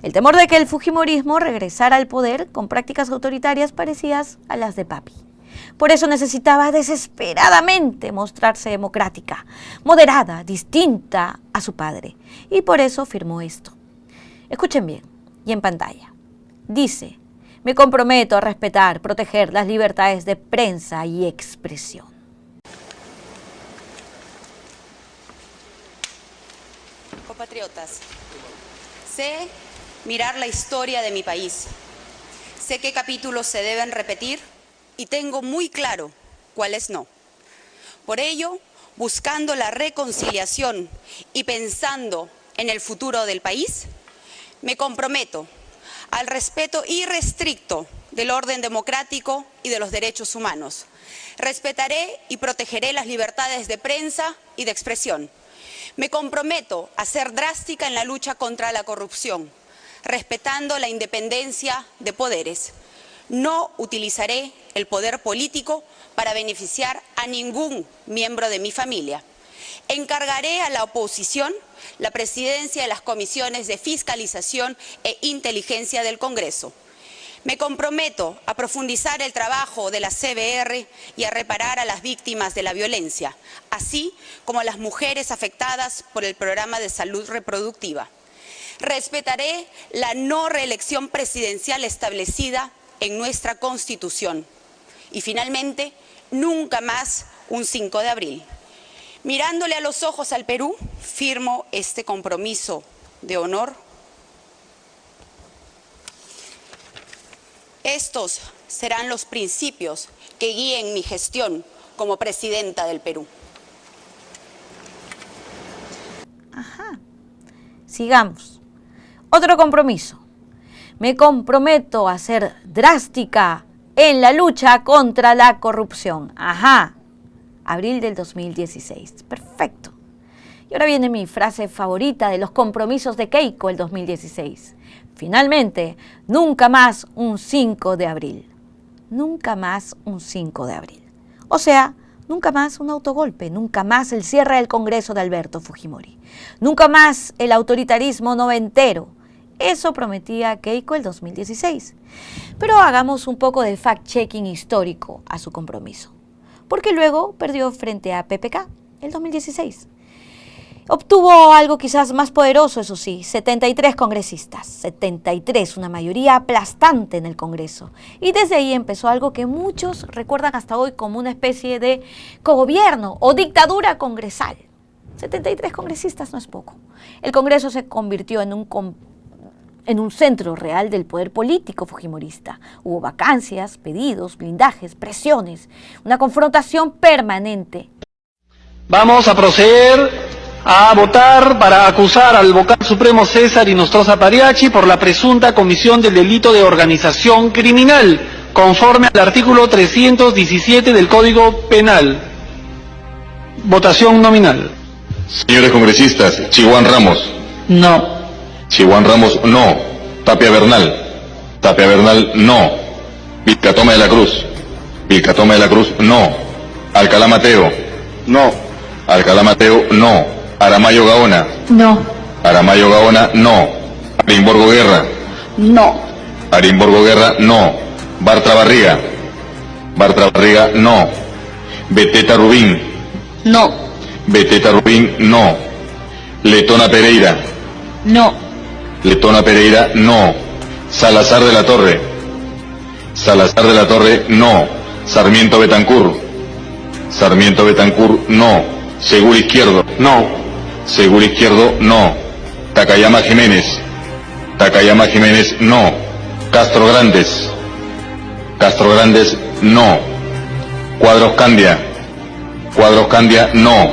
El temor de que el fujimorismo regresara al poder con prácticas autoritarias parecidas a las de Papi. Por eso necesitaba desesperadamente mostrarse democrática, moderada, distinta a su padre. Y por eso firmó esto. Escuchen bien, y en pantalla. Dice: me comprometo a respetar, proteger las libertades de prensa y expresión. Compatriotas, sé mirar la historia de mi país. Sé qué capítulos se deben repetir y tengo muy claro cuáles no. Por ello, buscando la reconciliación y pensando en el futuro del país, me comprometo al respeto irrestricto del orden democrático y de los derechos humanos. Respetaré y protegeré las libertades de prensa y de expresión. Me comprometo a ser drástica en la lucha contra la corrupción, respetando la independencia de poderes. No utilizaré el poder político para beneficiar a ningún miembro de mi familia. Encargaré a la oposición la presidencia de las comisiones de fiscalización e inteligencia del Congreso. Me comprometo a profundizar el trabajo de la CBR y a reparar a las víctimas de la violencia, así como a las mujeres afectadas por el programa de salud reproductiva. Respetaré la no reelección presidencial establecida en nuestra Constitución. Y finalmente, nunca más un 5 de abril. Mirándole a los ojos al Perú, firmo este compromiso de honor Estos serán los principios que guíen mi gestión como presidenta del Perú. Ajá. Sigamos. Otro compromiso. Me comprometo a ser drástica en la lucha contra la corrupción. Ajá. Abril del 2016. Perfecto. Y ahora viene mi frase favorita de los compromisos de Keiko el 2016. Finalmente, nunca más un 5 de abril. Nunca más un 5 de abril. O sea, nunca más un autogolpe, nunca más el cierre del Congreso de Alberto Fujimori. Nunca más el autoritarismo noventero. Eso prometía Keiko el 2016. Pero hagamos un poco de fact-checking histórico a su compromiso. Porque luego perdió frente a PPK el 2016. Obtuvo algo quizás más poderoso, eso sí, 73 congresistas, 73, una mayoría aplastante en el Congreso. Y desde ahí empezó algo que muchos recuerdan hasta hoy como una especie de cogobierno o dictadura congresal. 73 congresistas no es poco. El Congreso se convirtió en un centro real del poder político fujimorista. Hubo vacancias, pedidos, blindajes, presiones, una confrontación permanente. Vamos a proceder a votar para acusar al vocal supremo César Inostroza Pariachi por la presunta comisión del delito de organización criminal, conforme al artículo 317 del Código Penal. Votación nominal. Señores congresistas, Chihuán Ramos. No. Chihuán Ramos, no. Tapia Bernal. Tapia Bernal, no. Vilcatoma de la Cruz. Vilcatoma de la Cruz, no. Alcalá Mateo. No. Alcalá Mateo, no. Aramayo Gaona. No. Aramayo Gaona, no. Arimborgo Guerra. No. Arimborgo Guerra, no. Bartra Barriga. Bartra Barriga, no. Beteta Rubín. No. Beteta Rubín, no. Letona Pereira. No. Letona Pereira, no. Salazar de la Torre. Salazar de la Torre, no. Sarmiento Betancur. Sarmiento Betancur, no. Seguro Izquierdo, no. Seguro Izquierdo, no. Takayama Jiménez. Takayama Jiménez, no. Castro Grandes. Castro Grandes, no. Cuadros Candia. Cuadros Candia, no.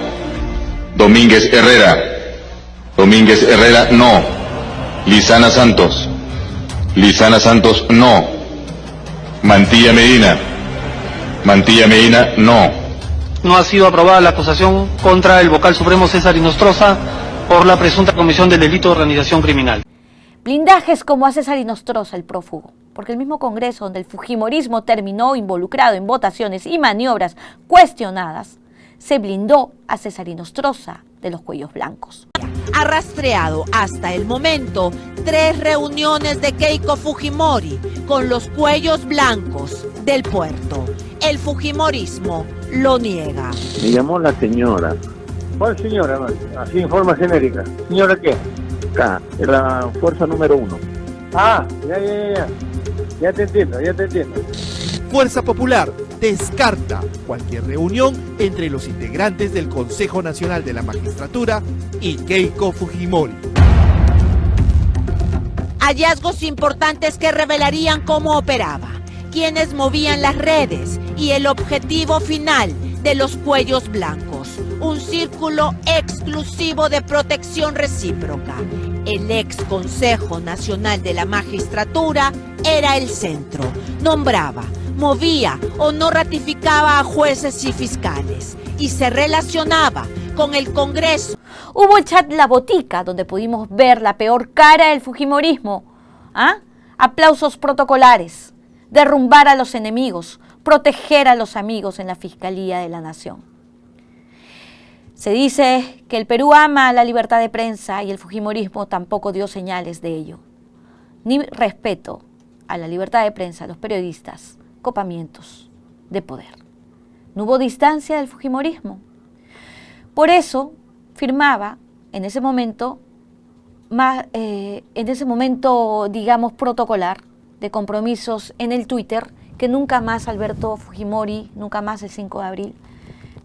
Domínguez Herrera. Domínguez Herrera, no. Lizana Santos. Lizana Santos, no. Mantilla Medina. Mantilla Medina, no. No ha sido aprobada la acusación contra el vocal supremo César Inostroza por la presunta comisión del delito de organización criminal. Blindajes como a César Inostroza, el prófugo, porque el mismo Congreso donde el fujimorismo terminó involucrado en votaciones y maniobras cuestionadas, se blindó a César Inostroza de los cuellos blancos. Ha rastreado hasta el momento 3 reuniones de Keiko Fujimori con los cuellos blancos del puerto. El fujimorismo lo niega. Me llamó la señora. ¿Cuál señora? Así en forma genérica. ¿Señora qué? Acá, es la fuerza número 1. Ah, ya. Ya te entiendo. Fuerza Popular descarta cualquier reunión entre los integrantes del Consejo Nacional de la Magistratura y Keiko Fujimori. Hallazgos importantes que revelarían cómo operaba, quiénes movían las redes y el objetivo final de los cuellos blancos. Un círculo exclusivo de protección recíproca. El ex Consejo Nacional de la Magistratura era el centro. Nombraba, movía o no ratificaba a jueces y fiscales y se relacionaba con el Congreso. Hubo el chat La Botica, donde pudimos ver la peor cara del fujimorismo. Aplausos protocolares, derrumbar a los enemigos, proteger a los amigos en la Fiscalía de la Nación. Se dice que el Perú ama la libertad de prensa y el fujimorismo tampoco dio señales de ello. Ni respeto a la libertad de prensa, a los periodistas, copamientos de poder. No hubo distancia del fujimorismo. Por eso firmaba en ese momento, digamos, protocolar de compromisos en el Twitter, que nunca más Alberto Fujimori, nunca más el 5 de abril.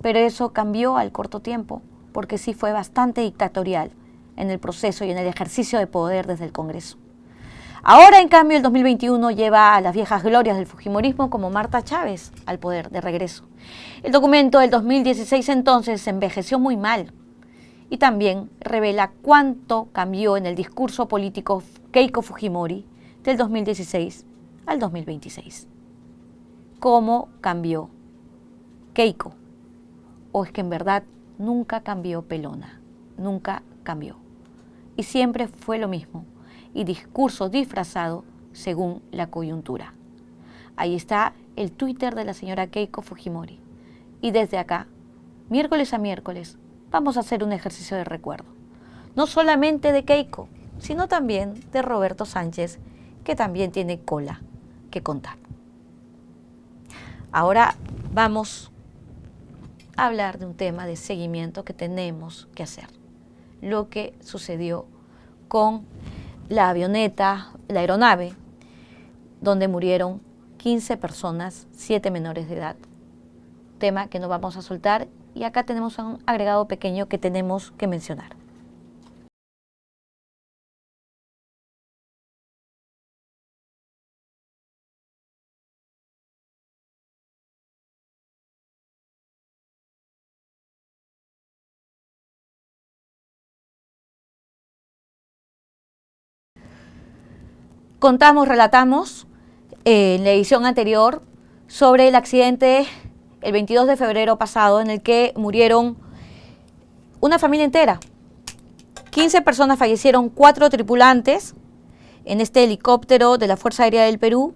Pero eso cambió al corto tiempo, porque sí fue bastante dictatorial en el proceso y en el ejercicio de poder desde el Congreso. Ahora, en cambio, el 2021 lleva a las viejas glorias del fujimorismo como Marta Chávez al poder de regreso. El documento del 2016 entonces envejeció muy mal y también revela cuánto cambió en el discurso político Keiko Fujimori del 2016 al 2026. ¿Cómo cambió Keiko? ¿O es que en verdad nunca cambió pelona? Nunca cambió. Y siempre fue lo mismo. Y discurso disfrazado según la coyuntura. Ahí está el Twitter de la señora Keiko Fujimori. Y desde acá, miércoles a miércoles, vamos a hacer un ejercicio de recuerdo. No solamente de Keiko, sino también de Roberto Sánchez, que también tiene cola que contar. Ahora vamos a hablar de un tema de seguimiento que tenemos que hacer. Lo que sucedió con la avioneta, la aeronave, donde murieron 15 personas, 7 menores de edad. Tema que no vamos a soltar y acá tenemos un agregado pequeño que tenemos que mencionar. Relatamos en la edición anterior sobre el accidente el 22 de febrero pasado en el que murieron una familia entera. 15 personas fallecieron, 4 tripulantes en este helicóptero de la Fuerza Aérea del Perú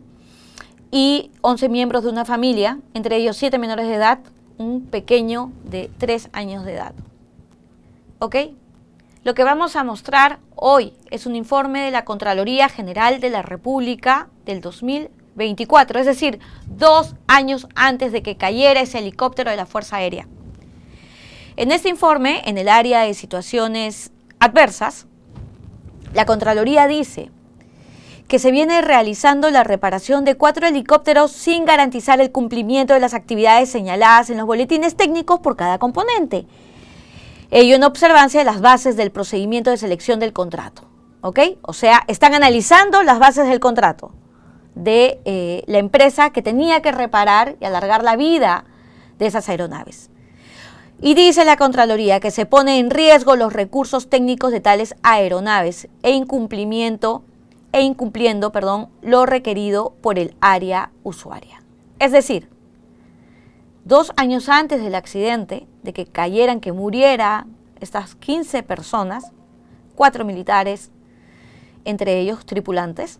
y 11 miembros de una familia, entre ellos 7 menores de edad, un pequeño de 3 años de edad. ¿Ok? Lo que vamos a mostrar hoy es un informe de la Contraloría General de la República del 2024, es decir, 2 años antes de que cayera ese helicóptero de la Fuerza Aérea. En este informe, en el área de situaciones adversas, la Contraloría dice que se viene realizando la reparación de 4 helicópteros sin garantizar el cumplimiento de las actividades señaladas en los boletines técnicos por cada componente. Ello en observancia de las bases del procedimiento de selección del contrato. ¿Ok? O sea, están analizando las bases del contrato de la empresa que tenía que reparar y alargar la vida de esas aeronaves. Y dice la Contraloría que se pone en riesgo los recursos técnicos de tales aeronaves incumpliendo lo requerido por el área usuaria. Es decir, 2 años antes del accidente, de que cayeran, que murieran estas 15 personas, 4 militares, entre ellos tripulantes,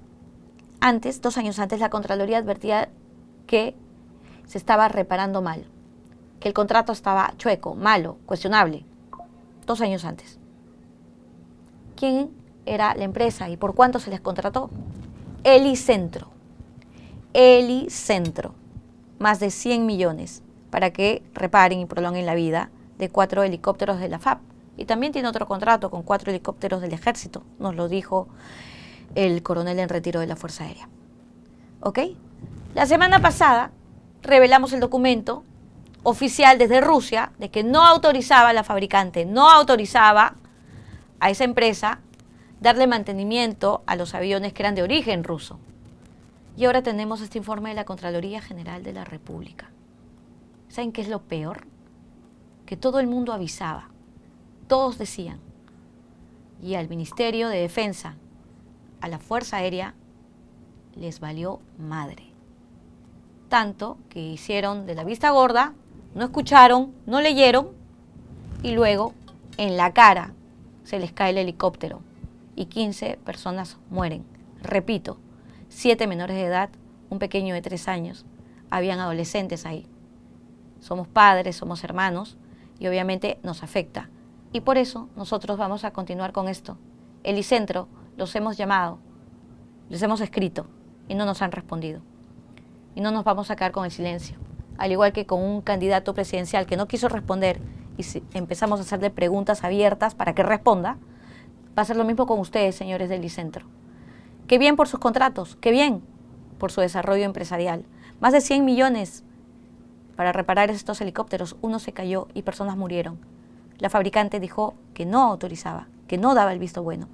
2 años antes la Contraloría advertía que se estaba reparando mal, que el contrato estaba chueco, malo, cuestionable, 2 años antes. ¿Quién era la empresa y por cuánto se les contrató? Helicentro, más de 100 millones para que reparen y prolonguen la vida de 4 helicópteros de la FAP. Y también tiene otro contrato con 4 helicópteros del Ejército, nos lo dijo el coronel en retiro de la Fuerza Aérea. ¿Ok? La semana pasada revelamos el documento oficial desde Rusia de que no autorizaba a la fabricante, no autorizaba a esa empresa darle mantenimiento a los aviones que eran de origen ruso. Y ahora tenemos este informe de la Contraloría General de la República. ¿Saben qué es lo peor? Que todo el mundo avisaba, todos decían, y al Ministerio de Defensa, a la Fuerza Aérea, les valió madre. Tanto que hicieron de la vista gorda, no escucharon, no leyeron, y luego en la cara se les cae el helicóptero y 15 personas mueren. Repito, 7 menores de edad, un pequeño de 3 años, habían adolescentes ahí. Somos padres, somos hermanos y obviamente nos afecta. Y por eso nosotros vamos a continuar con esto. Helicentro, los hemos llamado, les hemos escrito y no nos han respondido. Y no nos vamos a quedar con el silencio. Al igual que con un candidato presidencial que no quiso responder y si empezamos a hacerle preguntas abiertas para que responda, va a ser lo mismo con ustedes, señores del Helicentro. Qué bien por sus contratos, qué bien por su desarrollo empresarial. Más de 100 millones para reparar estos helicópteros, uno se cayó y personas murieron. La fabricante dijo que no autorizaba, que no daba el visto bueno.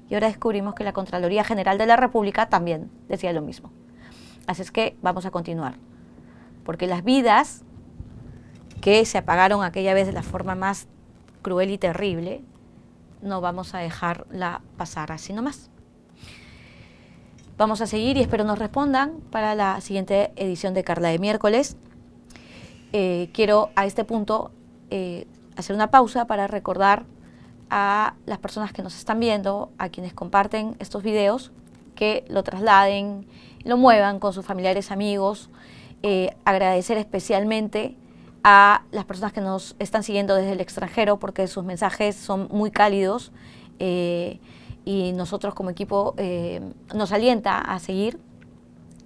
y ahora descubrimos que la Contraloría General de la República también decía lo mismo. Así es que vamos a continuar, porque las vidas que se apagaron aquella vez de la forma más cruel y terrible, no vamos a dejarla pasar así nomás. Vamos a seguir y espero nos respondan para la siguiente edición de Carla de Miércoles. Quiero a este punto hacer una pausa para recordar a las personas que nos están viendo, a quienes comparten estos videos, que lo trasladen, lo muevan con sus familiares, amigos. Agradecer especialmente a las personas que nos están siguiendo desde el extranjero, porque sus mensajes son muy cálidos y nosotros como equipo nos alienta a seguir.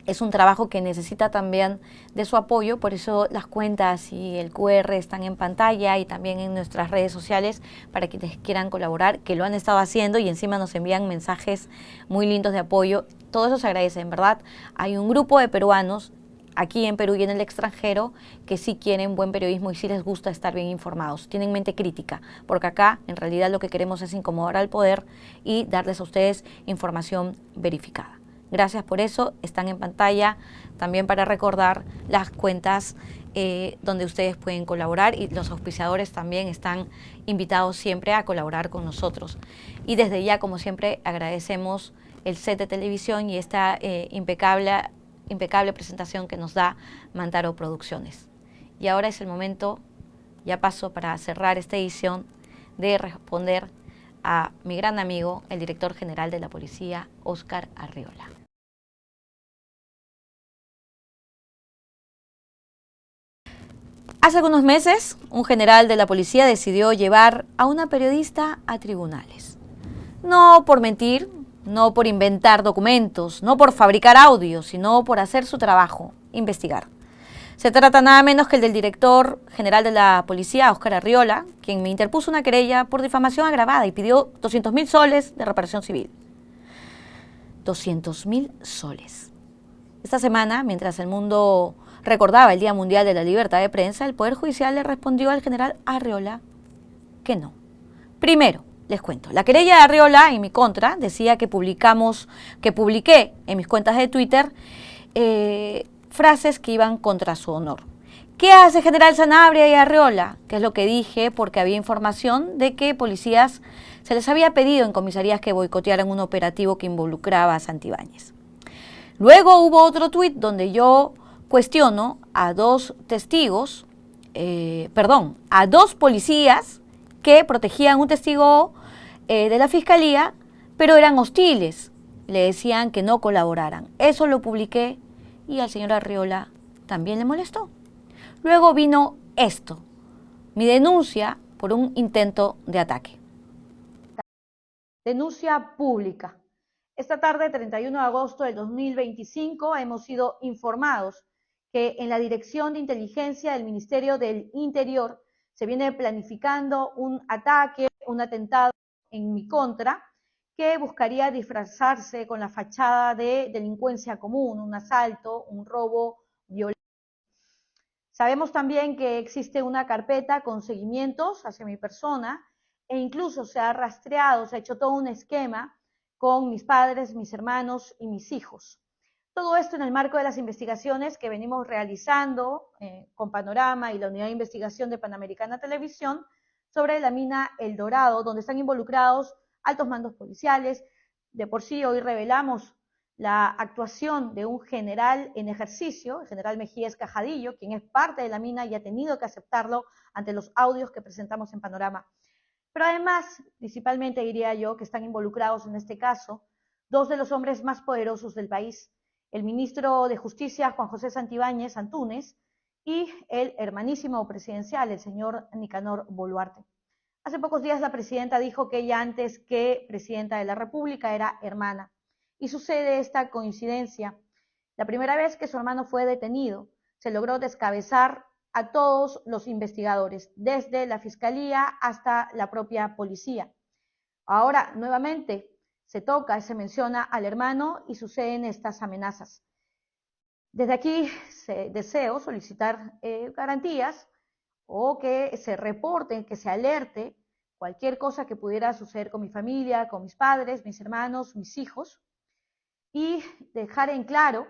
Es un trabajo que necesita también de su apoyo, por eso las cuentas y el QR están en pantalla y también en nuestras redes sociales para quienes quieran colaborar, que lo han estado haciendo y encima nos envían mensajes muy lindos de apoyo. Todo eso se agradece, en verdad. Hay un grupo de peruanos aquí en Perú y en el extranjero que sí quieren buen periodismo y sí les gusta estar bien informados, tienen mente crítica, porque acá en realidad lo que queremos es incomodar al poder y darles a ustedes información verificada. Gracias por eso, están en pantalla también para recordar las cuentas donde ustedes pueden colaborar y los auspiciadores también están invitados siempre a colaborar con nosotros. Y desde ya, como siempre, agradecemos el set de televisión y esta impecable presentación que nos da Mantaro Producciones. Y ahora es el momento, ya paso para cerrar esta edición, de responder a mi gran amigo, el director general de la policía, Óscar Arriola. Hace algunos meses, un general de la policía decidió llevar a una periodista a tribunales. No por mentir, no por inventar documentos, no por fabricar audios, sino por hacer su trabajo, investigar. Se trata nada menos que el del director general de la policía, Óscar Arriola, quien me interpuso una querella por difamación agravada y pidió 200.000 soles de reparación civil. 200.000 soles. Esta semana, mientras el mundo recordaba el Día Mundial de la Libertad de Prensa, el Poder Judicial le respondió al general Arriola que no. Primero, les cuento, la querella de Arriola en mi contra decía que publiqué en mis cuentas de Twitter frases que iban contra su honor. ¿Qué hace general Sanabria y Arriola? Que es lo que dije, porque había información de que policías se les había pedido en comisarías que boicotearan un operativo que involucraba a Santibáñez. Luego hubo otro tuit donde yo cuestiono a dos policías que protegían un testigo de la fiscalía, pero eran hostiles. Le decían que no colaboraran. Eso lo publiqué y al señor Arriola también le molestó. Luego vino esto, mi denuncia por un intento de ataque. Denuncia pública. Esta tarde, 31 de agosto del 2025, hemos sido informados que en la Dirección de Inteligencia del Ministerio del Interior se viene planificando un ataque, un atentado en mi contra, que buscaría disfrazarse con la fachada de delincuencia común, un asalto, un robo violento. Sabemos también que existe una carpeta con seguimientos hacia mi persona e incluso se ha rastreado, se ha hecho todo un esquema con mis padres, mis hermanos y mis hijos. Todo esto en el marco de las investigaciones que venimos realizando con Panorama y la Unidad de Investigación de Panamericana Televisión sobre la mina El Dorado, donde están involucrados altos mandos policiales. De por sí hoy revelamos la actuación de un general en ejercicio, el general Mejías Cajadillo, quien es parte de la mina y ha tenido que aceptarlo ante los audios que presentamos en Panorama. Pero además, principalmente diría yo que están involucrados en este caso dos de los hombres más poderosos del país, el ministro de Justicia, Juan José Santibáñez Antúnez, y el hermanísimo presidencial, el señor Nicanor Boluarte. Hace pocos días la presidenta dijo que ella, antes que presidenta de la República, era hermana. Y sucede esta coincidencia. La primera vez que su hermano fue detenido, se logró descabezar a todos los investigadores, desde la Fiscalía hasta la propia policía. Ahora, nuevamente, se menciona al hermano y suceden estas amenazas. Desde aquí deseo solicitar garantías o que se reporten, que se alerte cualquier cosa que pudiera suceder con mi familia, con mis padres, mis hermanos, mis hijos, y dejar en claro,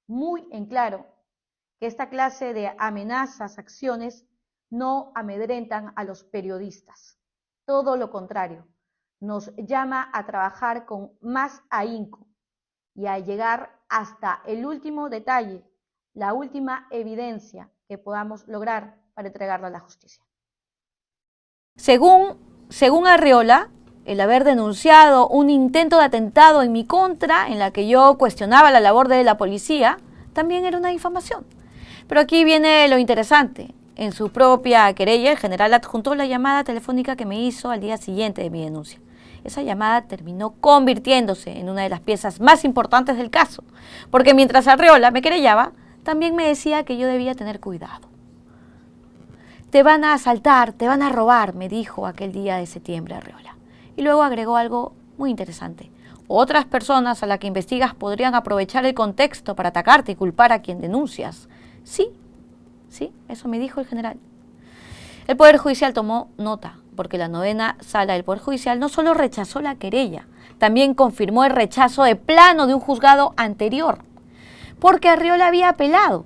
muy en claro, que esta clase de amenazas, acciones, no amedrentan a los periodistas. Todo lo contrario, nos llama a trabajar con más ahínco y a llegar hasta el último detalle, la última evidencia que podamos lograr para entregarla a la justicia. Según Arriola, el haber denunciado un intento de atentado en mi contra, en la que yo cuestionaba la labor de la policía, también era una difamación. Pero aquí viene lo interesante. En su propia querella, el general adjuntó la llamada telefónica que me hizo al día siguiente de mi denuncia. Esa llamada terminó convirtiéndose en una de las piezas más importantes del caso, porque mientras Arriola me querellaba, también me decía que yo debía tener cuidado. Te van a asaltar, te van a robar, me dijo aquel día de septiembre Arriola. Y luego agregó algo muy interesante. Otras personas a las que investigas podrían aprovechar el contexto para atacarte y culpar a quien denuncias. Sí, eso me dijo el general. El Poder Judicial tomó nota, porque la 9ª Sala del Poder Judicial no solo rechazó la querella, también confirmó el rechazo de plano de un juzgado anterior, porque Arriola había apelado,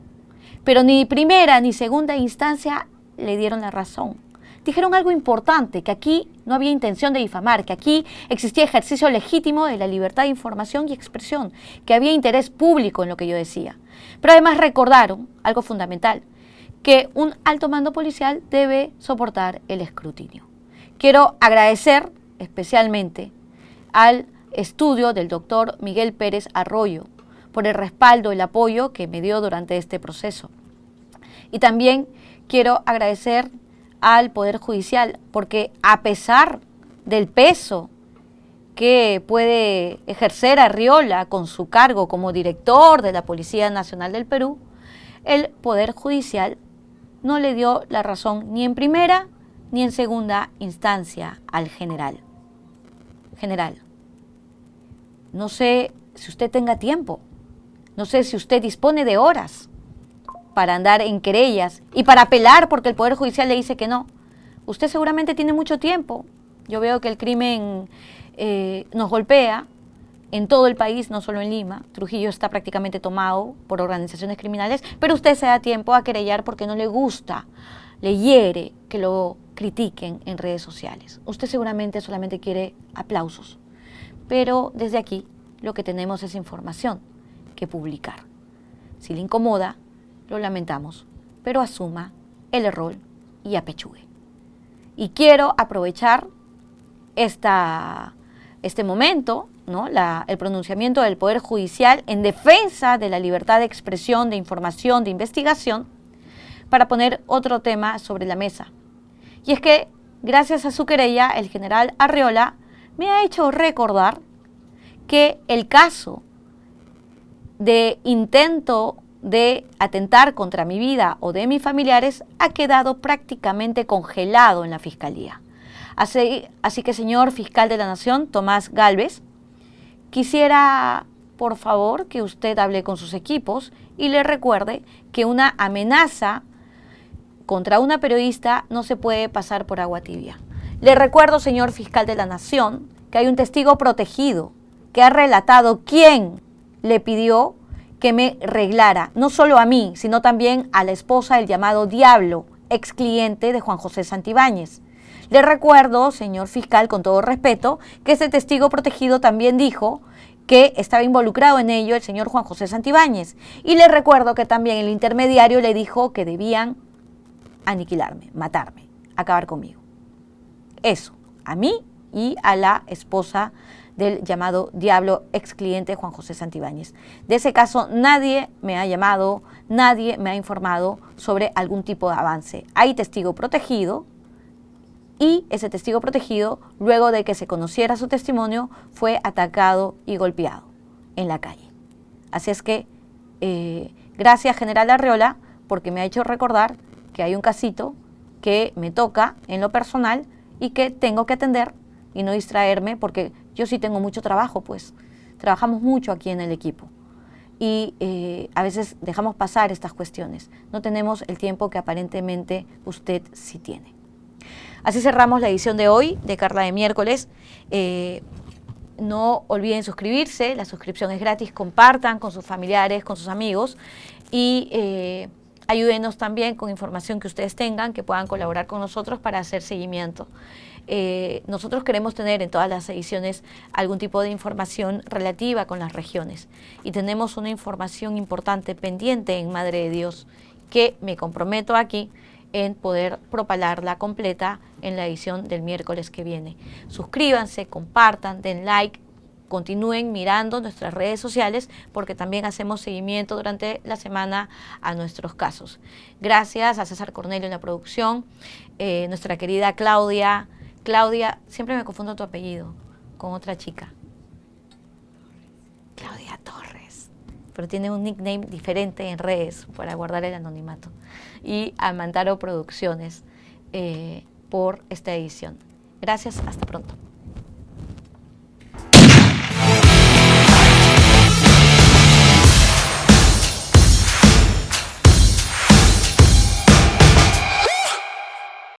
pero ni primera ni segunda instancia le dieron la razón. Dijeron algo importante, que aquí no había intención de difamar, que aquí existía ejercicio legítimo de la libertad de información y expresión, que había interés público en lo que yo decía. Pero además recordaron algo fundamental, que un alto mando policial debe soportar el escrutinio. Quiero agradecer especialmente al estudio del doctor Miguel Pérez Arroyo por el respaldo y el apoyo que me dio durante este proceso. Y también quiero agradecer al Poder Judicial, porque a pesar del peso que puede ejercer Arriola con su cargo como director de la Policía Nacional del Perú, el Poder Judicial no le dio la razón ni en primera ni en segunda instancia al general. General, no sé si usted tenga tiempo, no sé si usted dispone de horas para andar en querellas y para apelar porque el Poder Judicial le dice que no. Usted seguramente tiene mucho tiempo. Yo veo que el crimen nos golpea en todo el país, no solo en Lima. Trujillo está prácticamente tomado por organizaciones criminales, pero usted se da tiempo a querellar porque no le gusta, le hiere que lo critiquen en redes sociales. Usted seguramente solamente quiere aplausos, pero desde aquí lo que tenemos es información que publicar. Si le incomoda, lo lamentamos, pero asuma el error y apechugue. Y quiero aprovechar este momento, ¿no? El pronunciamiento del Poder Judicial en defensa de la libertad de expresión, de información, de investigación, para poner otro tema sobre la mesa. Y es que, gracias a su querella, el general Arriola me ha hecho recordar que el caso de intento de atentar contra mi vida o de mis familiares ha quedado prácticamente congelado en la Fiscalía. Así que, señor fiscal de la Nación, Tomás Gálvez, quisiera, por favor, que usted hable con sus equipos y le recuerde que una amenaza contra una periodista no se puede pasar por agua tibia. Le recuerdo, señor fiscal de la Nación, que hay un testigo protegido que ha relatado quién le pidió que me reglara, no solo a mí, sino también a la esposa del llamado Diablo, ex cliente de Juan José Santibáñez. Le recuerdo, señor fiscal, con todo respeto, que ese testigo protegido también dijo que estaba involucrado en ello el señor Juan José Santibáñez. Y le recuerdo que también el intermediario le dijo que debían aniquilarme, matarme, acabar conmigo. Eso, a mí y a la esposa del llamado Diablo, ex cliente Juan José Santibáñez. De ese caso nadie me ha llamado, nadie me ha informado sobre algún tipo de avance. Hay testigo protegido y ese testigo protegido, luego de que se conociera su testimonio, fue atacado y golpeado en la calle. Así es que, gracias general Arriola, porque me ha hecho recordar que hay un casito que me toca en lo personal y que tengo que atender y no distraerme, porque yo sí tengo mucho trabajo, pues trabajamos mucho aquí en el equipo y a veces dejamos pasar estas cuestiones, no tenemos el tiempo que aparentemente usted sí tiene. Así cerramos la edición de hoy de Carla de Miércoles. No olviden suscribirse, la suscripción es gratis, compartan con sus familiares, con sus amigos y ayúdenos también con información que ustedes tengan, que puedan colaborar con nosotros para hacer seguimiento. Nosotros queremos tener en todas las ediciones algún tipo de información relativa con las regiones y tenemos una información importante pendiente en Madre de Dios que me comprometo aquí en poder propalarla completa en la edición del miércoles que viene. Suscríbanse, compartan, den like, continúen mirando nuestras redes sociales porque también hacemos seguimiento durante la semana a nuestros casos. Gracias a César Cornelio en la producción, nuestra querida Claudia, siempre me confundo tu apellido con otra chica, Claudia Torres, pero tiene un nickname diferente en redes para guardar el anonimato, y a Mantaro Producciones por esta edición. Gracias, hasta pronto.